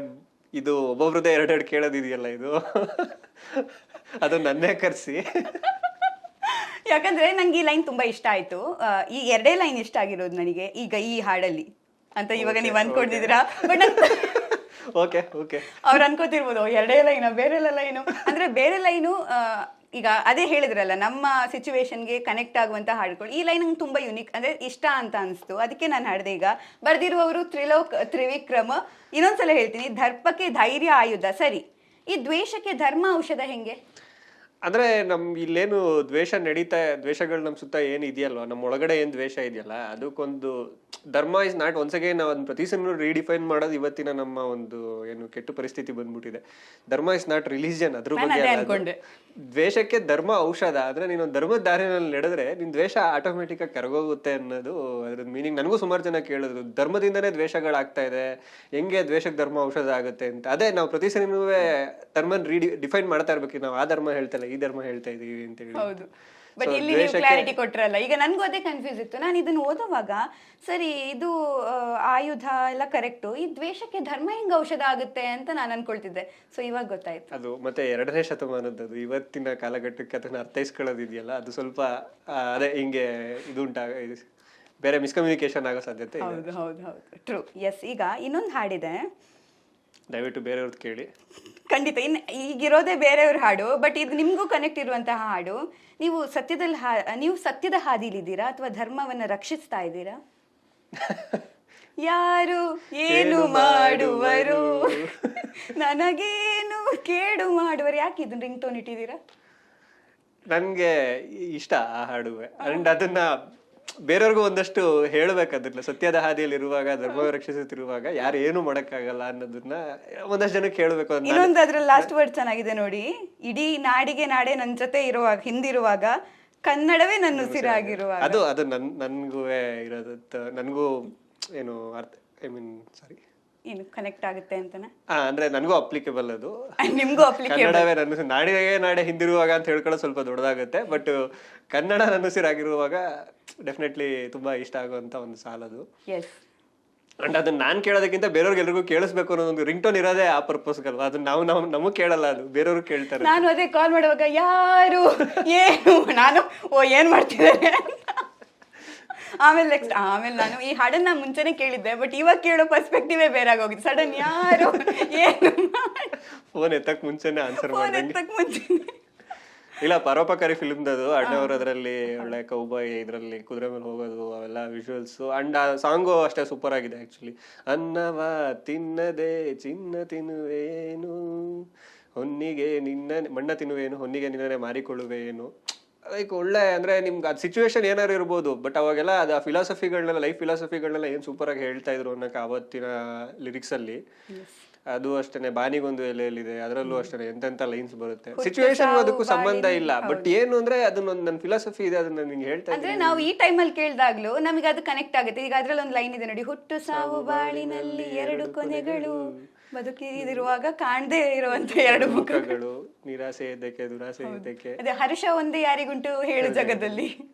Speaker 2: ಇದು ಒಬ್ಬೊಬ್ರದ್ದೇ 2 ಕೇಳೋದಿದೆಯಲ್ಲ, ಇದು ಅದು ನನ್ನೇ ಕರ್ಸಿ.
Speaker 1: ಯಾಕಂದ್ರೆ ನಂಗೆ ಈ ಲೈನ್ ತುಂಬಾ ಇಷ್ಟ ಆಯ್ತು. ಈ 2 ಲೈನ್ ಇಷ್ಟ ಆಗಿರೋದು ನನಗೆ ಈಗ ಈ ಹಾಡಲ್ಲಿ ಅಂತ ಇವಾಗ ನೀವು ಅನ್ಕೊಂಡಿದ್ದೀರಾ. ಬಟ್
Speaker 2: ಓಕೆ
Speaker 1: ಅವ್ರು ಅನ್ಕೋತಿರ್ಬೋದು 2 ಲೈನ್ ಬೇರೆ ಲೈನು ಅಂದ್ರೆ ಬೇರೆ ಲೈನು. ಈಗ ಅದೇ ಹೇಳಿದ್ರಲ್ಲ, ನಮ್ಮ ಸಿಚುವೇಶನ್ಗೆ ಕನೆಕ್ಟ್ ಆಗುವಂತ ಹಾಡುಗಳು. ಈ ಲೈನ್ ನಂಗೆ ತುಂಬಾ ಯುನಿಕ್, ಅಂದ್ರೆ ಇಷ್ಟ ಅಂತ ಅನಿಸ್ತು, ಅದಕ್ಕೆ ನಾನು ಹಾಡಿದೆ. ಈಗ ಬರ್ದಿರುವವರು ತ್ರಿಲೋಕ್ ತ್ರಿವಿಕ್ರಮ್. ಇನ್ನೊಂದ್ಸಲ ಹೇಳ್ತೀನಿ, ದರ್ಪಕ್ಕೆ ಧೈರ್ಯ ಆಯುಧ ಸರಿ, ಈ ದ್ವೇಷಕ್ಕೆ ಧರ್ಮ ಔಷಧ ಹೆಂಗೆ?
Speaker 2: ಅಂದ್ರೆ ಇಲ್ಲೇನು ದ್ವೇಷಗಳು ನಮ್ಮ ಸುತ್ತ ಏನು ಇದೆಯಲ್ವಾ, ನಮ್ಮ ಒಳಗಡೆ ಏನ್ ದ್ವೇಷ ಇದೆಯಲ್ಲ, ಅದಕ್ಕೊಂದು ಧರ್ಮ ಇಸ್ ನಾಟ್ ಒನ್ಸ್ ಅಗೇನ್ ನಾವು ಅದನ್ನ ಪ್ರತಿ ಸಲ ರೀಡಿಫೈನ್ ಮಾಡೋದು ಇವತ್ತಿನ ನಮ್ಮ ಒಂದು ಏನು ಕೆಟ್ಟ ಪರಿಸ್ಥಿತಿ ಬಂದ್ಬಿಟ್ಟಿದೆ. ಧರ್ಮ ಇಸ್ ನಾಟ್ ರಿಲಿಜಿಯನ್, ಅದ್ರ ಬಗ್ಗೆ ಅಲ್ಲ ಅದು. ದ್ವೇಷಕ್ಕೆ ಧರ್ಮ ಔಷಧ. ಆದ್ರೆ ನೀನು ಧರ್ಮದ ದಾರಿನಲ್ಲಿ ನಡೆದ್ರೆ ನಿನ್ ದ್ವೇಷ ಆಟೋಮೆಟಿಕ್ ಆಗಿ ಕರಗೋಗುತ್ತೆ ಅನ್ನೋದು ಅದ್ರ ಮೀನಿಂಗ್. ನನಗೂ ಸುಮಾರು ಜನ ಕೇಳಿದ್ರು, ಧರ್ಮದಿಂದನೇ ದ್ವೇಷಗಳಾಗ್ತಾ ಇದೆ, ಹೆಂಗೆ ದ್ವೇಷಕ್ಕೆ ಧರ್ಮ ಔಷಧ ಆಗುತ್ತೆ ಅಂತ. ಅದೇ ನಾವು ಪ್ರತಿ ಸರಿನೂ ಧರ್ಮನ್ ಡಿಫೈನ್ ಮಾಡ್ತಾ ಇರ್ಬೇಕು, ನಾವು ಆ ಧರ್ಮ ಹೇಳ್ತಲ್ಲ ಈ ಧರ್ಮ ಹೇಳ್ತಾ ಇದೀವಿ ಅಂತ ಹೇಳಿ.
Speaker 1: ಹೌದು, ಬಟ್ ಇಲ್ಲಿ ನೀವು ಕ್ಲಾರಿಟಿ ಕೊಟ್ರಲ್ಲ. ಈಗ ನನ್ಗೂ ಅದೇ ಕನ್ಫ್ಯೂಸ್ ಇತ್ತು. ನಾನು ಇದನ್ನ ಓದುವಾಗ ಸರಿ ಇದು ಆಯುಧ ಎಲ್ಲ ಕರೆಕ್ಟು, ಈ ದ್ವೇಷಕ್ಕೆ ಧರ್ಮ ಹೆಂಗ್ ಔಷಧ ಆಗುತ್ತೆ ಅಂತ ನಾನು ಅನ್ಕೊಳ್ತಿದ್ದೆ. ಸೊ ಇವಾಗ ಗೊತ್ತಾಯ್ತು.
Speaker 2: ಅದು ಮತ್ತೆ 2ನೇ ಶತಮಾನದ್ದು, ಇವತ್ತಿನ ಕಾಲಘಟ್ಟಕ್ಕೆ ಅದನ್ನ ಅರ್ಥೈಸ್ಕೊಳ್ಳೋದಿದೆಯಲ್ಲ, ಅದು ಸ್ವಲ್ಪ ಅದೇ ಹಿಂಗೆ ಇದು ಬೇರೆ ಮಿಸ್ಕಮ್ಯುನಿಕೇಶನ್ ಆಗೋ ಸಾಧ್ಯತೆ ಇದೆ.
Speaker 1: ಹೌದು ಹೌದು ಹೌದು, ಟ್ರೂ. ಎಸ್, ಈಗ ಇನ್ನೊಂದು ಹಾಡಿದೆ,
Speaker 2: ದಯವಿಟ್ಟು ಬೇರೆಯವ್ರದ್ದು ಕೇಳಿ.
Speaker 1: ಖಂಡಿತ. ಈಗಿರೋದೇ ಬೇರೆಯವ್ರ ಹಾಡು, ಬಟ್ ಇದು ನಿಮ್ಗೂ ಕನೆಕ್ಟ್ ಇರುವಂತಹ ಹಾಡು. ನೀವು ಸತ್ಯದ ಹಾದಿಲಿದ್ದೀರಾ ಅಥವಾ ಧರ್ಮವನ್ನ ರಕ್ಷಿಸ್ತಾ ಇದ್ದೀರಾ? ಯಾರು ಏನು ಮಾಡುವರು ನನಗೇನು ಕೇಡು ಮಾಡುವರು. ಯಾಕೆ ಇದನ್ನ ರಿಂಗ್ ಟೋನ್ ಇಟ್ಟಿದ್ದೀರಾ?
Speaker 2: ನನ್ಗೆ ಇಷ್ಟ ಆ ಹಾಡುವೆ. ಅಂಡ್ ಅದನ್ನ ಬೇರೆಯವ್ರಿಗೂ ಒಂದಷ್ಟು ಹೇಳ್ಬೇಕದ್ರಲ್ಲ, ಸತ್ಯದ ಹಾದಿಯಲ್ಲಿ ಇರುವಾಗ, ಧರ್ಮ ರಕ್ಷಿಸುತ್ತಿರುವಾಗ ಯಾರು ಏನು ಮಾಡಕ್ಕಾಗಲ್ಲ ಅನ್ನೋದನ್ನ ಒಂದಷ್ಟು ಜನಕ್ಕೆ ಹೇಳ್ಬೇಕು.
Speaker 1: ಇನ್ನೊಂದು ಅದ್ರಲ್ಲಿ ಲಾಸ್ಟ್ ವರ್ಡ್ ಚೆನ್ನಾಗಿದೆ ನೋಡಿ, ಇಡೀ ನಾಡಿಗೆ ನಾಡೆ ನನ್ನ ಜೊತೆ ಇರುವಾಗ, ಹಿಂದಿರುವಾಗ ಕನ್ನಡವೇ ನನ್ನ ಉಸಿರಾಗಿರುವಾಗ.
Speaker 2: ಅದು ನನ್ಗೂ ಇರೋದು. ನನ್ಗೂ ಏನು ಅರ್ಥ, ಐ ಮೀನ್ ಸಾರಿ,
Speaker 1: ಏನು ಕನೆಕ್ಟ್ ಆಗುತ್ತೆ ಅಂತನಾ?
Speaker 2: ಅಂದ್ರೆ ನನಗೂ ಅಪ್ಲಿಕೇಬಲ್ ಅದು.
Speaker 1: ನಿಮ್ಗೂ ಅಪ್ಲಿಕೇಬಲ್.
Speaker 2: ಕನ್ನಡವೇ ನನ್ನ ನಾಡಿಗೆ ಹಿಂದಿರುವಾಗ ಅಂತ ಹೇಳ್ಕೊಳ್ಳೋದು ಸ್ವಲ್ಪ ದೊಡ್ಡದಾಗುತ್ತೆ, ಬಟ್ ಕನ್ನಡ ನನ್ನ ಉಸಿರಾಗಿರುವಾಗ ಡೆಫಿನೆಟ್ಲಿ ತುಂಬಾ ಇಷ್ಟ ಆಗುವಂತ ಒಂದು ಸಾಲದು.
Speaker 1: ಎಸ್.
Speaker 2: ಅಂಡ್ ಅದನ್ನ ನಾನ್ ಕೇಳೋದಕ್ಕಿಂತ ಬೇರೆಯವ್ರಿಗೆಲ್ರಿಗೂ ಕೇಳಿಸ್ಬೇಕು ಅನ್ನೋದೊಂದು ರಿಂಗ್ ಟೋನ್ ಇರೋದೇ ಆ ಪರ್ಪಸ್ಗಲ್ವಾ. ಅದು ನಮಗ್ ಕೇಳಲ್ಲ, ಅದು ಬೇರೆಯವ್ರು ಕೇಳ್ತಾರೆ.
Speaker 1: ನಾನು ಅದೇ ಕಾಲ್ ಮಾಡುವಾಗ ಯಾರು ಏನು, ನಾನು ಏನ್ ಮಾಡ್ತಿದ್ದಾರೆ. ಆಮೇಲೆ ನಾನು ಈ ಹಾಡನ್ನ ಮುಂಚೆನೆ ಕೇಳಿದ್ದೆ, ಬಟ್ ಇವಾಗ ಕೇಳೋ ಪರ್ಸ್ಪೆಕ್ಟಿವೇ ಬೇರೆ ಆಗೋಗಿತ್ತು. ಸಡನ್ ಯಾರು ಏನು,
Speaker 2: ಫೋನ್ ಎತ್ತಕ್ ಮುಂಚೆನೆ ಆನ್ಸರ್
Speaker 1: ಎತ್ತಕ್ ಮುಂಚೆನೆ.
Speaker 2: ಇಲ್ಲ, ಪರೋಪಕಾರಿ ಫಿಲ್ಮ್ದದು. ಅಣ್ಣವ್ರು ಅದರಲ್ಲಿ ಒಳ್ಳೆ ಕೌಬಾಯ್, ಇದ್ರಲ್ಲಿ ಕುದುರೆ ಮೇಲೆ ಹೋಗೋದು, ಅವೆಲ್ಲ ವಿಜುವಲ್ಸ್. ಅಂಡ್ ಆ ಸಾಂಗು ಅಷ್ಟೇ ಸೂಪರ್ ಆಗಿದೆ ಆಕ್ಚುಲಿ. ಅನ್ನವ ತಿನ್ನದೆ ಚಿನ್ನ ತಿನ್ನುವೇನು, ಹೊನ್ನಿಗೆ ಮಣ್ಣ ತಿನ್ನುವೇನು, ಹೊನ್ನಿಗೆ ನಿನ್ನೆ ಮಾರಿಕೊಳ್ಳುವೇನು. ಲೈಕ್ ಒಳ್ಳೆ, ಅಂದ್ರೆ ನಿಮ್ಗೆ ಅದು ಸಿಚುವೇಶನ್ ಏನಾರು ಇರ್ಬೋದು, ಬಟ್ ಅವಾಗೆಲ್ಲ ಅದು ಆ ಫಿಲಾಸಫಿಗಳನ್ನೆಲ್ಲ, ಲೈಫ್ ಫಿಲಾಸಫಿಗಳನ್ನೆಲ್ಲ ಏನ್ ಸೂಪರ್ ಆಗಿ ಹೇಳ್ತಾ ಇದ್ರು ಅನ್ನೋಕೆ ಅವತ್ತಿನ ಲಿರಿಕ್ಸ್ ಅಲ್ಲಿ. ಅದು ಅಷ್ಟೇ, ಬಾನಿಗೊಂದು ಎಲೆಯಲ್ಲಿದೆ, ಅದರಲ್ಲೂ ಅಷ್ಟೇ ಎಂತೆಂತ ಲೈನ್ಸ್ ಬರುತ್ತೆ. ಸಿಚುವೇಶನ್ ಅದಕ್ಕೂ ಸಂಬಂಧ ಇಲ್ಲ, ಬಟ್ ಏನು ಅಂದ್ರೆ ಅದನ್ನೊಂದು ನನ್ನ ಫಿಲಾಸಫಿ ಇದೆ, ಅದನ್ನ ನಿಂಗೆ ಹೇಳ್ತಾ
Speaker 1: ಅಂದ್ರೆ ನಾವು ಈ ಟೈಮಲ್ಲಿ ಕೇಳಿದಾಗ್ಲೂ ನಮಗೆ ಅದು ಕನೆಕ್ಟ್ ಆಗುತ್ತೆ. ಈಗ ಅದ್ರಲ್ಲಿ ಒಂದು ಲೈನ್ ಇದೆ ನೋಡಿ, ಹುಟ್ಟು ಸಾವು ಬಾಳಿನಲ್ಲಿ ಎರಡು ಕೊನೆಗಳು, ಬದುಕಿದಿರುವಾಗ ಕಾಣದೇ ಇರುವಂತ ಎರಡು ಮುಖಗಳು,
Speaker 2: ನಿರಾಸೆ ಎದ್ದಕ್ಕೆ ದುರಾಸೆ ಎದ್ದಕ್ಕೆ.
Speaker 1: ಅದೇ ಹರ್ಷ ಒಂದೇ ಯಾರಿಗುಂಟು ಹೇಳು ಜಗದಲ್ಲಿ.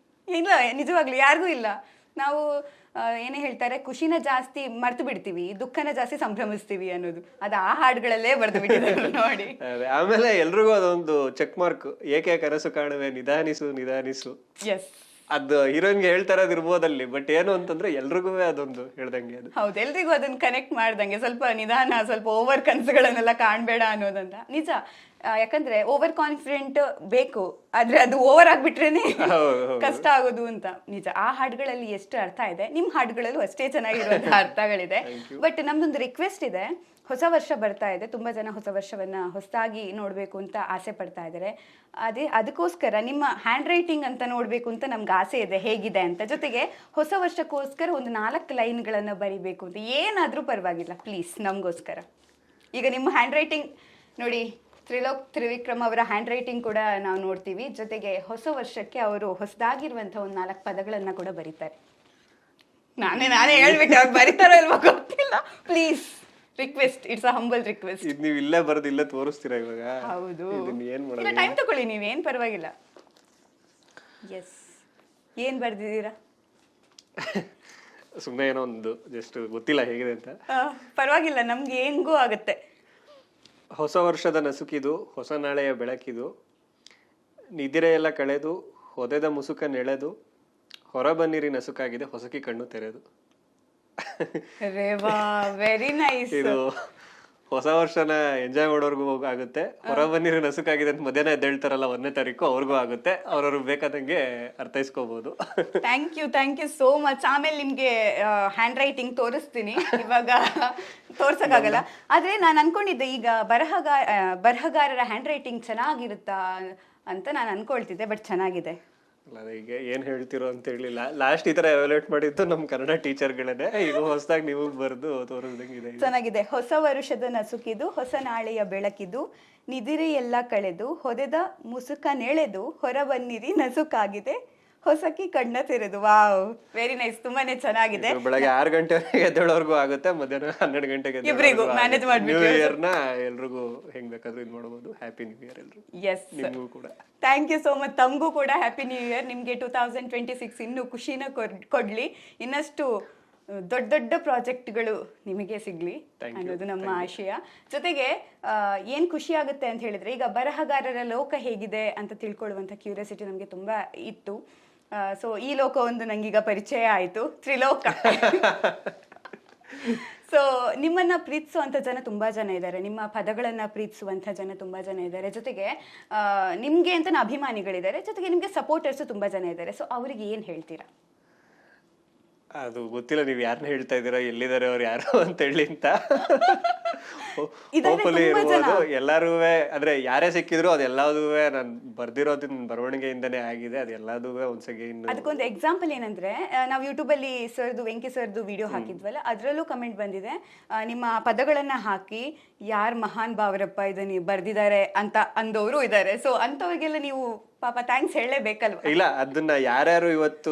Speaker 1: ಇಲ್ಲ, ನಿಜವಾಗ್ಲು ಯಾರಿಗೂ ಇಲ್ಲ. ನಾವು ಏನೇ ಹೇಳ್ತಾರೆ, ಖುಷಿನ ಜಾಸ್ತಿ ಮರ್ತು ಬಿಡ್ತೀವಿ, ದುಃಖನ ಜಾಸ್ತಿ ಸಂಭ್ರಮಿಸ್ತೀವಿ ಅನ್ನೋದು ಅದು ಆ ಹಾಡುಗಳಲ್ಲೇ ಬರ್ದು ಬಿಟ್ಟಿದ್ದಾರೆ ನೋಡಿ.
Speaker 2: ಆಮೇಲೆ ಎಲ್ರಿಗೂ ಅದೊಂದು ಚೆಕ್ ಮಾರ್ಕ್, ಏಕೆ ಕನಸು ಕಾಣುವೆ ನಿಧಾನಿಸು ನಿಧಾನಿಸು.
Speaker 1: ಎಸ್,
Speaker 2: ಅದು ಹೀರೋಯಿನ್ಗೆ ಹೇಳ್ತಾ ಇರೋದಿರ್ಬೋದಲ್ಲಿ, ಬಟ್ ಏನು ಅಂತಂದ್ರೆ ಎಲ್ರಿಗೂ ಅದೊಂದು ಹೇಳ್ದಂಗೆ. ಅದು
Speaker 1: ಹೌದು, ಎಲ್ರಿಗೂ ಅದನ್ನ ಕನೆಕ್ಟ್ ಮಾಡ್ದಂಗೆ, ಸ್ವಲ್ಪ ನಿಧಾನ, ಸ್ವಲ್ಪ ಓವರ್ ಕನಸುಗಳನ್ನೆಲ್ಲ ಕಾಣ್ಬೇಡ ಅನ್ನೋದಂತ ನಿಜ. ಯಾಕಂದ್ರೆ ಓವರ್ ಕಾನ್ಫಿಡೆಂಟ್ ಬೇಕು, ಆದ್ರೆ ಅದು ಓವರ್ ಆಗ್ಬಿಟ್ರೇನೆ ಕಷ್ಟ ಆಗೋದು ಅಂತ ನಿಜ. ಆ ಹಾಡುಗಳಲ್ಲಿ ಎಷ್ಟು ಅರ್ಥ ಇದೆ, ನಿಮ್ ಹಾಡುಗಳಲ್ಲೂ ಅಷ್ಟೇ ಚೆನ್ನಾಗಿರುವಂತಹ ಅರ್ಥಗಳಿದೆ. ಬಟ್ ನಮ್ದೊಂದು ರಿಕ್ವೆಸ್ಟ್ ಇದೆ, ಹೊಸ ವರ್ಷ ಬರ್ತಾ ಇದೆ, ತುಂಬಾ ಜನ ಹೊಸ ವರ್ಷವನ್ನ ಹೊಸದಾಗಿ ನೋಡ್ಬೇಕು ಅಂತ ಆಸೆ ಪಡ್ತಾ ಇದ್ದಾರೆ. ಅದಕ್ಕೋಸ್ಕರ ನಿಮ್ಮ ಹ್ಯಾಂಡ್ ರೈಟಿಂಗ್ ಅಂತ ನೋಡ್ಬೇಕು ಅಂತ ನಮ್ಗೆ ಆಸೆ ಇದೆ, ಹೇಗಿದೆ ಅಂತ. ಜೊತೆಗೆ ಹೊಸ ವರ್ಷಕ್ಕೋಸ್ಕರ ಒಂದು 4 ಲೈನ್ಗಳನ್ನ ಬರಿಬೇಕು ಅಂತ, ಏನಾದ್ರೂ ಪರವಾಗಿಲ್ಲ ಪ್ಲೀಸ್ ನಮಗೋಸ್ಕರ. ಈಗ ನಿಮ್ಮ ಹ್ಯಾಂಡ್ ರೈಟಿಂಗ್ ನೋಡಿ, ತ್ರಿವಿಕ್ರಮ್ ಅವರ ಹ್ಯಾಂಡ್ ರೈಟಿಂಗ್ ಕೂಡ ನಾವು ನೋಡ್ತೀವಿ. ಜೊತೆಗೆ ಹೊಸ ವರ್ಷಕ್ಕೆ ಅವರು ಹೊಸದಾಗಿರುವಂಥ ಒಂದು 4 ಪದಗಳನ್ನ ಕೂಡ ಬರೀತಾರೆ. ನಾನೇ ಹೇಳ್ಬೇಕು, ಅವ್ರು ಬರೀತಾರೋ ಇಲ್ವೋ ಗೊತ್ತಿಲ್ಲ. Please request, it's a humble request.
Speaker 2: ಇದು ನೀವು ಇಲ್ಲೇ ಬರೆದು ಇಲ್ಲೇ ತೋರಿಸ್ತೀರಾ ಇವಾಗ?
Speaker 1: ಹೌದು,
Speaker 2: ಏನ್ ಮಾಡೋದು,
Speaker 1: ಇಲ್ಲ ಟೈಮ್ ತಗೊಳ್ಳಿ, ನೀವೇನ್ ಪರವಾಗಿಲ್ಲ. ಎಸ್, ಏನ್ ಬರ್ದಿದ್ದೀರಾ?
Speaker 2: ಸುಮ್ಮನೆ ಏನೋ ಒಂದು ಜಸ್ಟ್ ಗೊತ್ತಿಲ್ಲ ಹೇಗಿದೆ ಅಂತ.
Speaker 1: ಪರವಾಗಿಲ್ಲ, ನಮ್ಗೆ ಹೆಂಗೂ ಆಗುತ್ತೆ.
Speaker 2: ಹೊಸ ವರ್ಷದ ನಸುಕಿದು, ಹೊಸ ನಾಳೆಯ ಬೆಳಕಿದು, ನಿದಿರೆಯೆಲ್ಲ ಕಳೆದು ಹೊದೆದ ಮುಸುಕ ನೆಳೆದು, ಹೊರಬನ್ನಿರಿ ನಸುಕಾಗಿದೆ ಹೊಸಕಿ ಕಣ್ಣು ತೆರೆದು.
Speaker 1: Very nice.
Speaker 2: ಇದು ಹೊಸ ವರ್ಷನ ಎಂಜಾಯ್ ಮಾಡೋರ್ಗು ಆಗುತ್ತೆ, ಹೊರಬನ್ನಿರಿ ನಸುಕಾಗಿದೆ ಅಂತ ಮಧ್ಯಾಹ್ನ ಎದ್ದೇಳ್ತಾರಲ್ಲ 1ನೇ ತಾರೀಕು, ಅವ್ರಿಗೂ ಆಗುತ್ತೆ. ಅವ್ರವ್ರಿಗೆ ಬೇಕಾದಂಗೆ ಅರ್ಥೈಸ್ಕೋಬಹುದು.
Speaker 1: Thank you so much. ಆಮೇಲೆ ನಿಮ್ಗೆ ಹ್ಯಾಂಡ್ ರೈಟಿಂಗ್ ತೋರಿಸ್ತೀನಿ, ಇವಾಗ ತೋರ್ಸಕ್ಕಾಗಲ್ಲ. ಆದ್ರೆ ನಾನು ಅನ್ಕೊಂಡಿದ್ದೆ, ಈಗ ಬರಹಗಾರರ ಹ್ಯಾಂಡ್ ರೈಟಿಂಗ್ ಚೆನ್ನಾಗಿರುತ್ತಾ ಅಂತ ನಾನು ಅನ್ಕೊಳ್ತಿದ್ದೆ. ಬಟ್ ಚೆನ್ನಾಗಿದೆ.
Speaker 2: ಅಲ್ಲ ಈಗ ಏನು ಹೇಳ್ತಿರೋ ಅಂತ ಹೇಳಿಲ್ಲ. ಲಾಸ್ಟ್ ಈ ಥರ ಎವಾಲ್ಯೂಟ್ ಮಾಡಿದ್ದು ನಮ್ಮ ಕನ್ನಡ ಟೀಚರ್ಗಳನ್ನೇ. ಈಗ ಹೊಸದಾಗಿ ನೀವು ಬರೆದು ತೋರಿಸ್ದಂಗಿದೆ.
Speaker 1: ಚೆನ್ನಾಗಿದೆ. ಹೊಸ ವರುಷದ ನಸುಕಿದು, ಹೊಸ ನಾಳೆಯ ಬೆಳಕಿದು, ನಿದಿರೆ ಎಲ್ಲ ಕಳೆದು, ಹೊದೆದ ಮುಸುಕನೆಳೆದು, ಹೊರಬನ್ನಿರಿ ನಸುಕಾಗಿದೆ, ಹೊಸಕಿ ಕಣ್ಣ ತೆರೆದು. ವಾವ್, ವೆರಿ ನೈಸ್, ತುಂಬಾನೇ ಚೆನ್ನಾಗಿದೆ.
Speaker 2: ಬೆಳಗ್ಗೆ 6 ಗಂಟೆ ಎದ್ದೇಳೋರ್ಗೂ ಆಗುತ್ತೆ, ಮಧ್ಯಾಹ್ನ 12 ಗಂಟೆಗೆ
Speaker 1: ಇಬ್ರಿಗೂ ಮ್ಯಾನೇಜ್ ಮಾಡ್ಬಿಟ್ಟು
Speaker 2: ನ್ಯೂ ಇಯರ್ನ ಎಲ್ರಿಗೂ ಹೆಂಗ್ ಬೇಕಾದ್ರೂ ಇದು ಮಾಡ್ಬೋದು. ಹ್ಯಾಪಿ ನ್ಯೂ ಇಯರ್ ಎಲ್ರು.
Speaker 1: ಎಸ್,
Speaker 2: ನಿಮಗೂ ಕೂಡ
Speaker 1: ಥ್ಯಾಂಕ್ ಯು ಸೋ ಮಚ್. ತಮಗೂ ಕೂಡ ಹ್ಯಾಪಿ ನ್ಯೂ ಇಯರ್. ನಿಮಗೆ 2026 ಇನ್ನೂ ಖುಷಿನ ಕೊಡ್ಲಿ, ಇನ್ನಷ್ಟು ದೊಡ್ಡ ದೊಡ್ಡ ಪ್ರಾಜೆಕ್ಟ್ಗಳು ನಿಮಗೆ ಸಿಗ್ಲಿ ಅನ್ನೋದು ನಮ್ಮ ಆಶಯ. ಜೊತೆಗೆ ಏನು ಖುಷಿ ಆಗುತ್ತೆ ಅಂತ ಹೇಳಿದ್ರೆ, ಈಗ ಬರಹಗಾರರ ಲೋಕ ಹೇಗಿದೆ ಅಂತ ತಿಳ್ಕೊಳ್ಳುವಂಥ ಕ್ಯೂರಿಯಾಸಿಟಿ ನಮಗೆ ತುಂಬ ಇತ್ತು. ಸೊ ಈ ಲೋಕ ಒಂದು ನಂಗೀಗ ಪರಿಚಯ ಆಯಿತು, ತ್ರಿಲೋಕ. ಸೊ ನಿಮ್ಮನ್ನ ಪ್ರೀತಿಸುವಂಥ ಜನ ತುಂಬ ಜನ ಇದ್ದಾರೆ, ನಿಮ್ಮ ಪದಗಳನ್ನು ಪ್ರೀತಿಸುವಂಥ ಜನ ತುಂಬ ಜನ ಇದ್ದಾರೆ, ಜೊತೆಗೆ ನಿಮಗೆ ಅಂತ ಅಭಿಮಾನಿಗಳಿದ್ದಾರೆ, ಜೊತೆಗೆ ನಿಮಗೆ ಸಪೋರ್ಟರ್ಸು ತುಂಬ ಜನ ಇದ್ದಾರೆ. ಸೊ ಅವರಿಗೆ ಏನು ಹೇಳ್ತೀರಾ?
Speaker 2: ಅದು ಗೊತ್ತಿಲ್ಲ ನೀವು ಯಾರನ್ನ ಹೇಳ್ತಾ ಇದ್ದೀರಾ, ಎಲ್ಲಿದ್ದಾರೆ ಅವ್ರು ಯಾರು ಅಂತ ಹೇಳಿ ಅಂತ. ಹೋಪ್ಫುಲಿ ಇರ್ಬೋದು ಎಲ್ಲರೂ. ಆದ್ರೆ ಯಾರೇ ಸಿಕ್ಕಿದ್ರು ಅದೆಲ್ಲದೂ ನಾನು ಬರ್ದಿರೋದು ಬರವಣಿಗೆಯಿಂದನೇ ಆಗಿದೆ. ಅದೆಲ್ಲದೂ ಒಂದ್ಸಗಿ
Speaker 1: ಅದಕ್ಕೊಂದು ಎಕ್ಸಾಂಪಲ್ ಏನಂದ್ರೆ, ನಾವು ಯೂಟ್ಯೂಬಲ್ಲಿ ಸರ್ದು ವೆಂಕಿ ಸರ್ದು ವಿಡಿಯೋ ಹಾಕಿದ್ವಲ್ಲ, ಅದರಲ್ಲೂ ಕಮೆಂಟ್ ಬಂದಿದೆ, ನಿಮ್ಮ ಪದಗಳನ್ನ ಹಾಕಿ ಯಾರು ಮಹಾನ್ ಭಾವರಪ್ಪ ಇದನ್ನ ಬರ್ದಿದ್ದಾರೆ ಅಂತ ಅಂದವರು ಇದ್ದಾರೆ. ಸೊ ಅಂಥವ್ರಿಗೆಲ್ಲ ನೀವು ಪಾಪ ಥ್ಯಾಂಕ್ಸ್ ಹೇಳಲೇಬೇಕಲ್ವ?
Speaker 2: ಇಲ್ಲ, ಅದನ್ನ ಯಾರ್ಯಾರು ಇವತ್ತು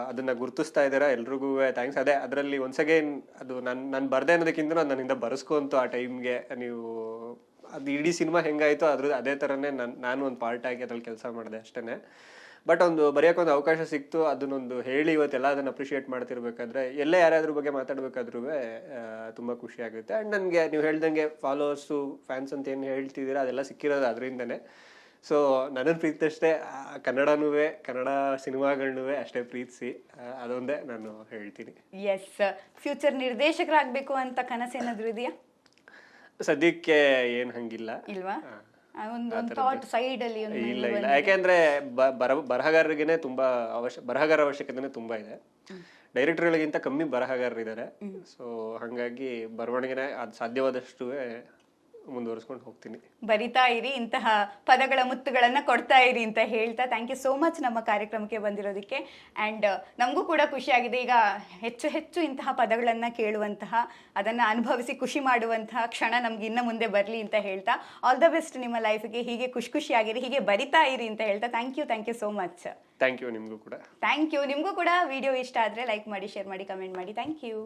Speaker 2: ಅದನ್ನ ಗುರುತಿಸ್ತಾ ಇದ್ದಾರಾ ಎಲ್ರಿಗೂ ಥ್ಯಾಂಕ್ಸ್. ಅದೇ ಅದರಲ್ಲಿ ಒಂದ್ಸಗೇನ್ ಅದು ನಾನು ಬರ್ದೆ ಅನ್ನೋದಕ್ಕಿಂತ ನನ್ನಿಂದ ಬರೆಸ್ಕೊಂತು ಆ ಟೈಮ್ಗೆ ನೀವು ಅದು ಇಡೀ ಸಿನಿಮಾ ಹೆಂಗಾಯ್ತು ಅದೇ ಥರನೇ ನಾನು ಒಂದು ಪಾರ್ಟ್ ಆಗಿ ಅದ್ರಲ್ಲಿ ಕೆಲಸ ಮಾಡಿದೆ ಅಷ್ಟೇ. ಬಟ್ ಒಂದು ಬರೆಯೋಕ್ಕೊಂದು ಅವಕಾಶ ಸಿಕ್ತು, ಅದನ್ನೊಂದು ಹೇಳಿ ಇವತ್ತೆಲ್ಲ ಅದನ್ನು ಅಪ್ರಿಷಿಯೇಟ್ ಮಾಡ್ತಿರ್ಬೇಕಾದ್ರೆ, ಎಲ್ಲೇ ಯಾರ್ಯಾದ್ರ ಬಗ್ಗೆ ಮಾತಾಡ್ಬೇಕಾದ್ರೂ ತುಂಬ ಖುಷಿ ಆಗುತ್ತೆ. ಆ್ಯಂಡ್ ನನಗೆ ನೀವು ಹೇಳ್ದಂಗೆ ಫಾಲೋವರ್ಸು, ಫ್ಯಾನ್ಸ್ ಅಂತ ಏನು ಹೇಳ್ತಿದ್ದೀರಾ ಅದೆಲ್ಲ ಸಿಕ್ಕಿರೋದು ಅದರಿಂದನೇ. ಸೊ ನನ್ನನ್ನು ಪ್ರೀತಿಸಷ್ಟೇ ಕನ್ನಡನೂ ಕನ್ನಡ ಸಿನಿಮಾಗಳನ್ನೂ ಅಷ್ಟೇ ಪ್ರೀತಿಸಿ, ಅದೊಂದೇ ನಾನು ಹೇಳ್ತೀನಿ.
Speaker 1: ಎಸ್, ಫ್ಯೂಚರ್ ನಿರ್ದೇಶಕರಾಗಬೇಕು ಅಂತ ಕನಸೇನಾದ್ರೂ ಇದೆಯಾ?
Speaker 2: ಸದ್ಯಕ್ಕೆ ಏನು ಹಂಗಿಲ್ಲ.
Speaker 1: ಇಲ್ವಾ? ಒಂದು ಥಾಟ್ ಸೈಡ್ ಅಲ್ಲಿ
Speaker 2: ಇಲ್ಲ ಇಲ್ಲ, ಯಾಕೆಂದ್ರೆ ಬರಹಗಾರರಿಗೇನೆ ತುಂಬಾ ಬರಹಗಾರ ಅವಶ್ಯಕತೆನೇ ತುಂಬಾ ಇದೆ. ಡೈರೆಕ್ಟರ್ಗಳಿಗಿಂತ ಕಮ್ಮಿ ಬರಹಗಾರರಿದ್ದಾರೆ. ಸೊ ಹಾಗಾಗಿ ಬರವಣಿಗೆನೆ ಅದು ಸಾಧ್ಯವಾದಷ್ಟು ಮುಂದುವರಿಸ್ಕೊಂಡು ಹೋಗ್ತೀನಿ.
Speaker 1: ಬರಿತಾ ಇರಿ, ಇಂತಹ ಪದಗಳ ಮುತ್ತುಗಳನ್ನ ಕೊಡ್ತಾ ಇರಿ ಅಂತ ಹೇಳ್ತಾ ಥ್ಯಾಂಕ್ ಯು ಸೋ ಮಚ್ ನಮ್ಮ ಕಾರ್ಯಕ್ರಮಕ್ಕೆ ಬಂದಿರೋದಕ್ಕೆ. ಆ್ಯಂಡ್ ನಮಗೂ ಕೂಡ ಖುಷಿಯಾಗಿದೆ, ಈಗ ಹೆಚ್ಚು ಹೆಚ್ಚು ಇಂತಹ ಪದಗಳನ್ನು ಕೇಳುವಂತಹ, ಅದನ್ನು ಅನುಭವಿಸಿ ಖುಷಿ ಮಾಡುವಂತಹ ಕ್ಷಣ ನಮ್ಗೆ ಇನ್ನು ಮುಂದೆ ಬರಲಿ ಅಂತ ಹೇಳ್ತಾ, ಆಲ್ ದ ಬೆಸ್ಟ್ ನಿಮ್ಮ ಲೈಫಿಗೆ. ಹೀಗೆ ಖುಷಿಯಾಗಿರಿ, ಹೀಗೆ ಬರಿತಾ ಇರಿ ಅಂತ ಹೇಳ್ತಾ thank you so much.
Speaker 2: Thank you. ನಿಮಗೂ ಕೂಡ
Speaker 1: ಥ್ಯಾಂಕ್ ಯು. ನಿಮಗೂ ಕೂಡ ವಿಡಿಯೋ ಇಷ್ಟ ಆದರೆ ಲೈಕ್ ಮಾಡಿ, ಶೇರ್ ಮಾಡಿ, ಕಮೆಂಟ್ ಮಾಡಿ. Thank you.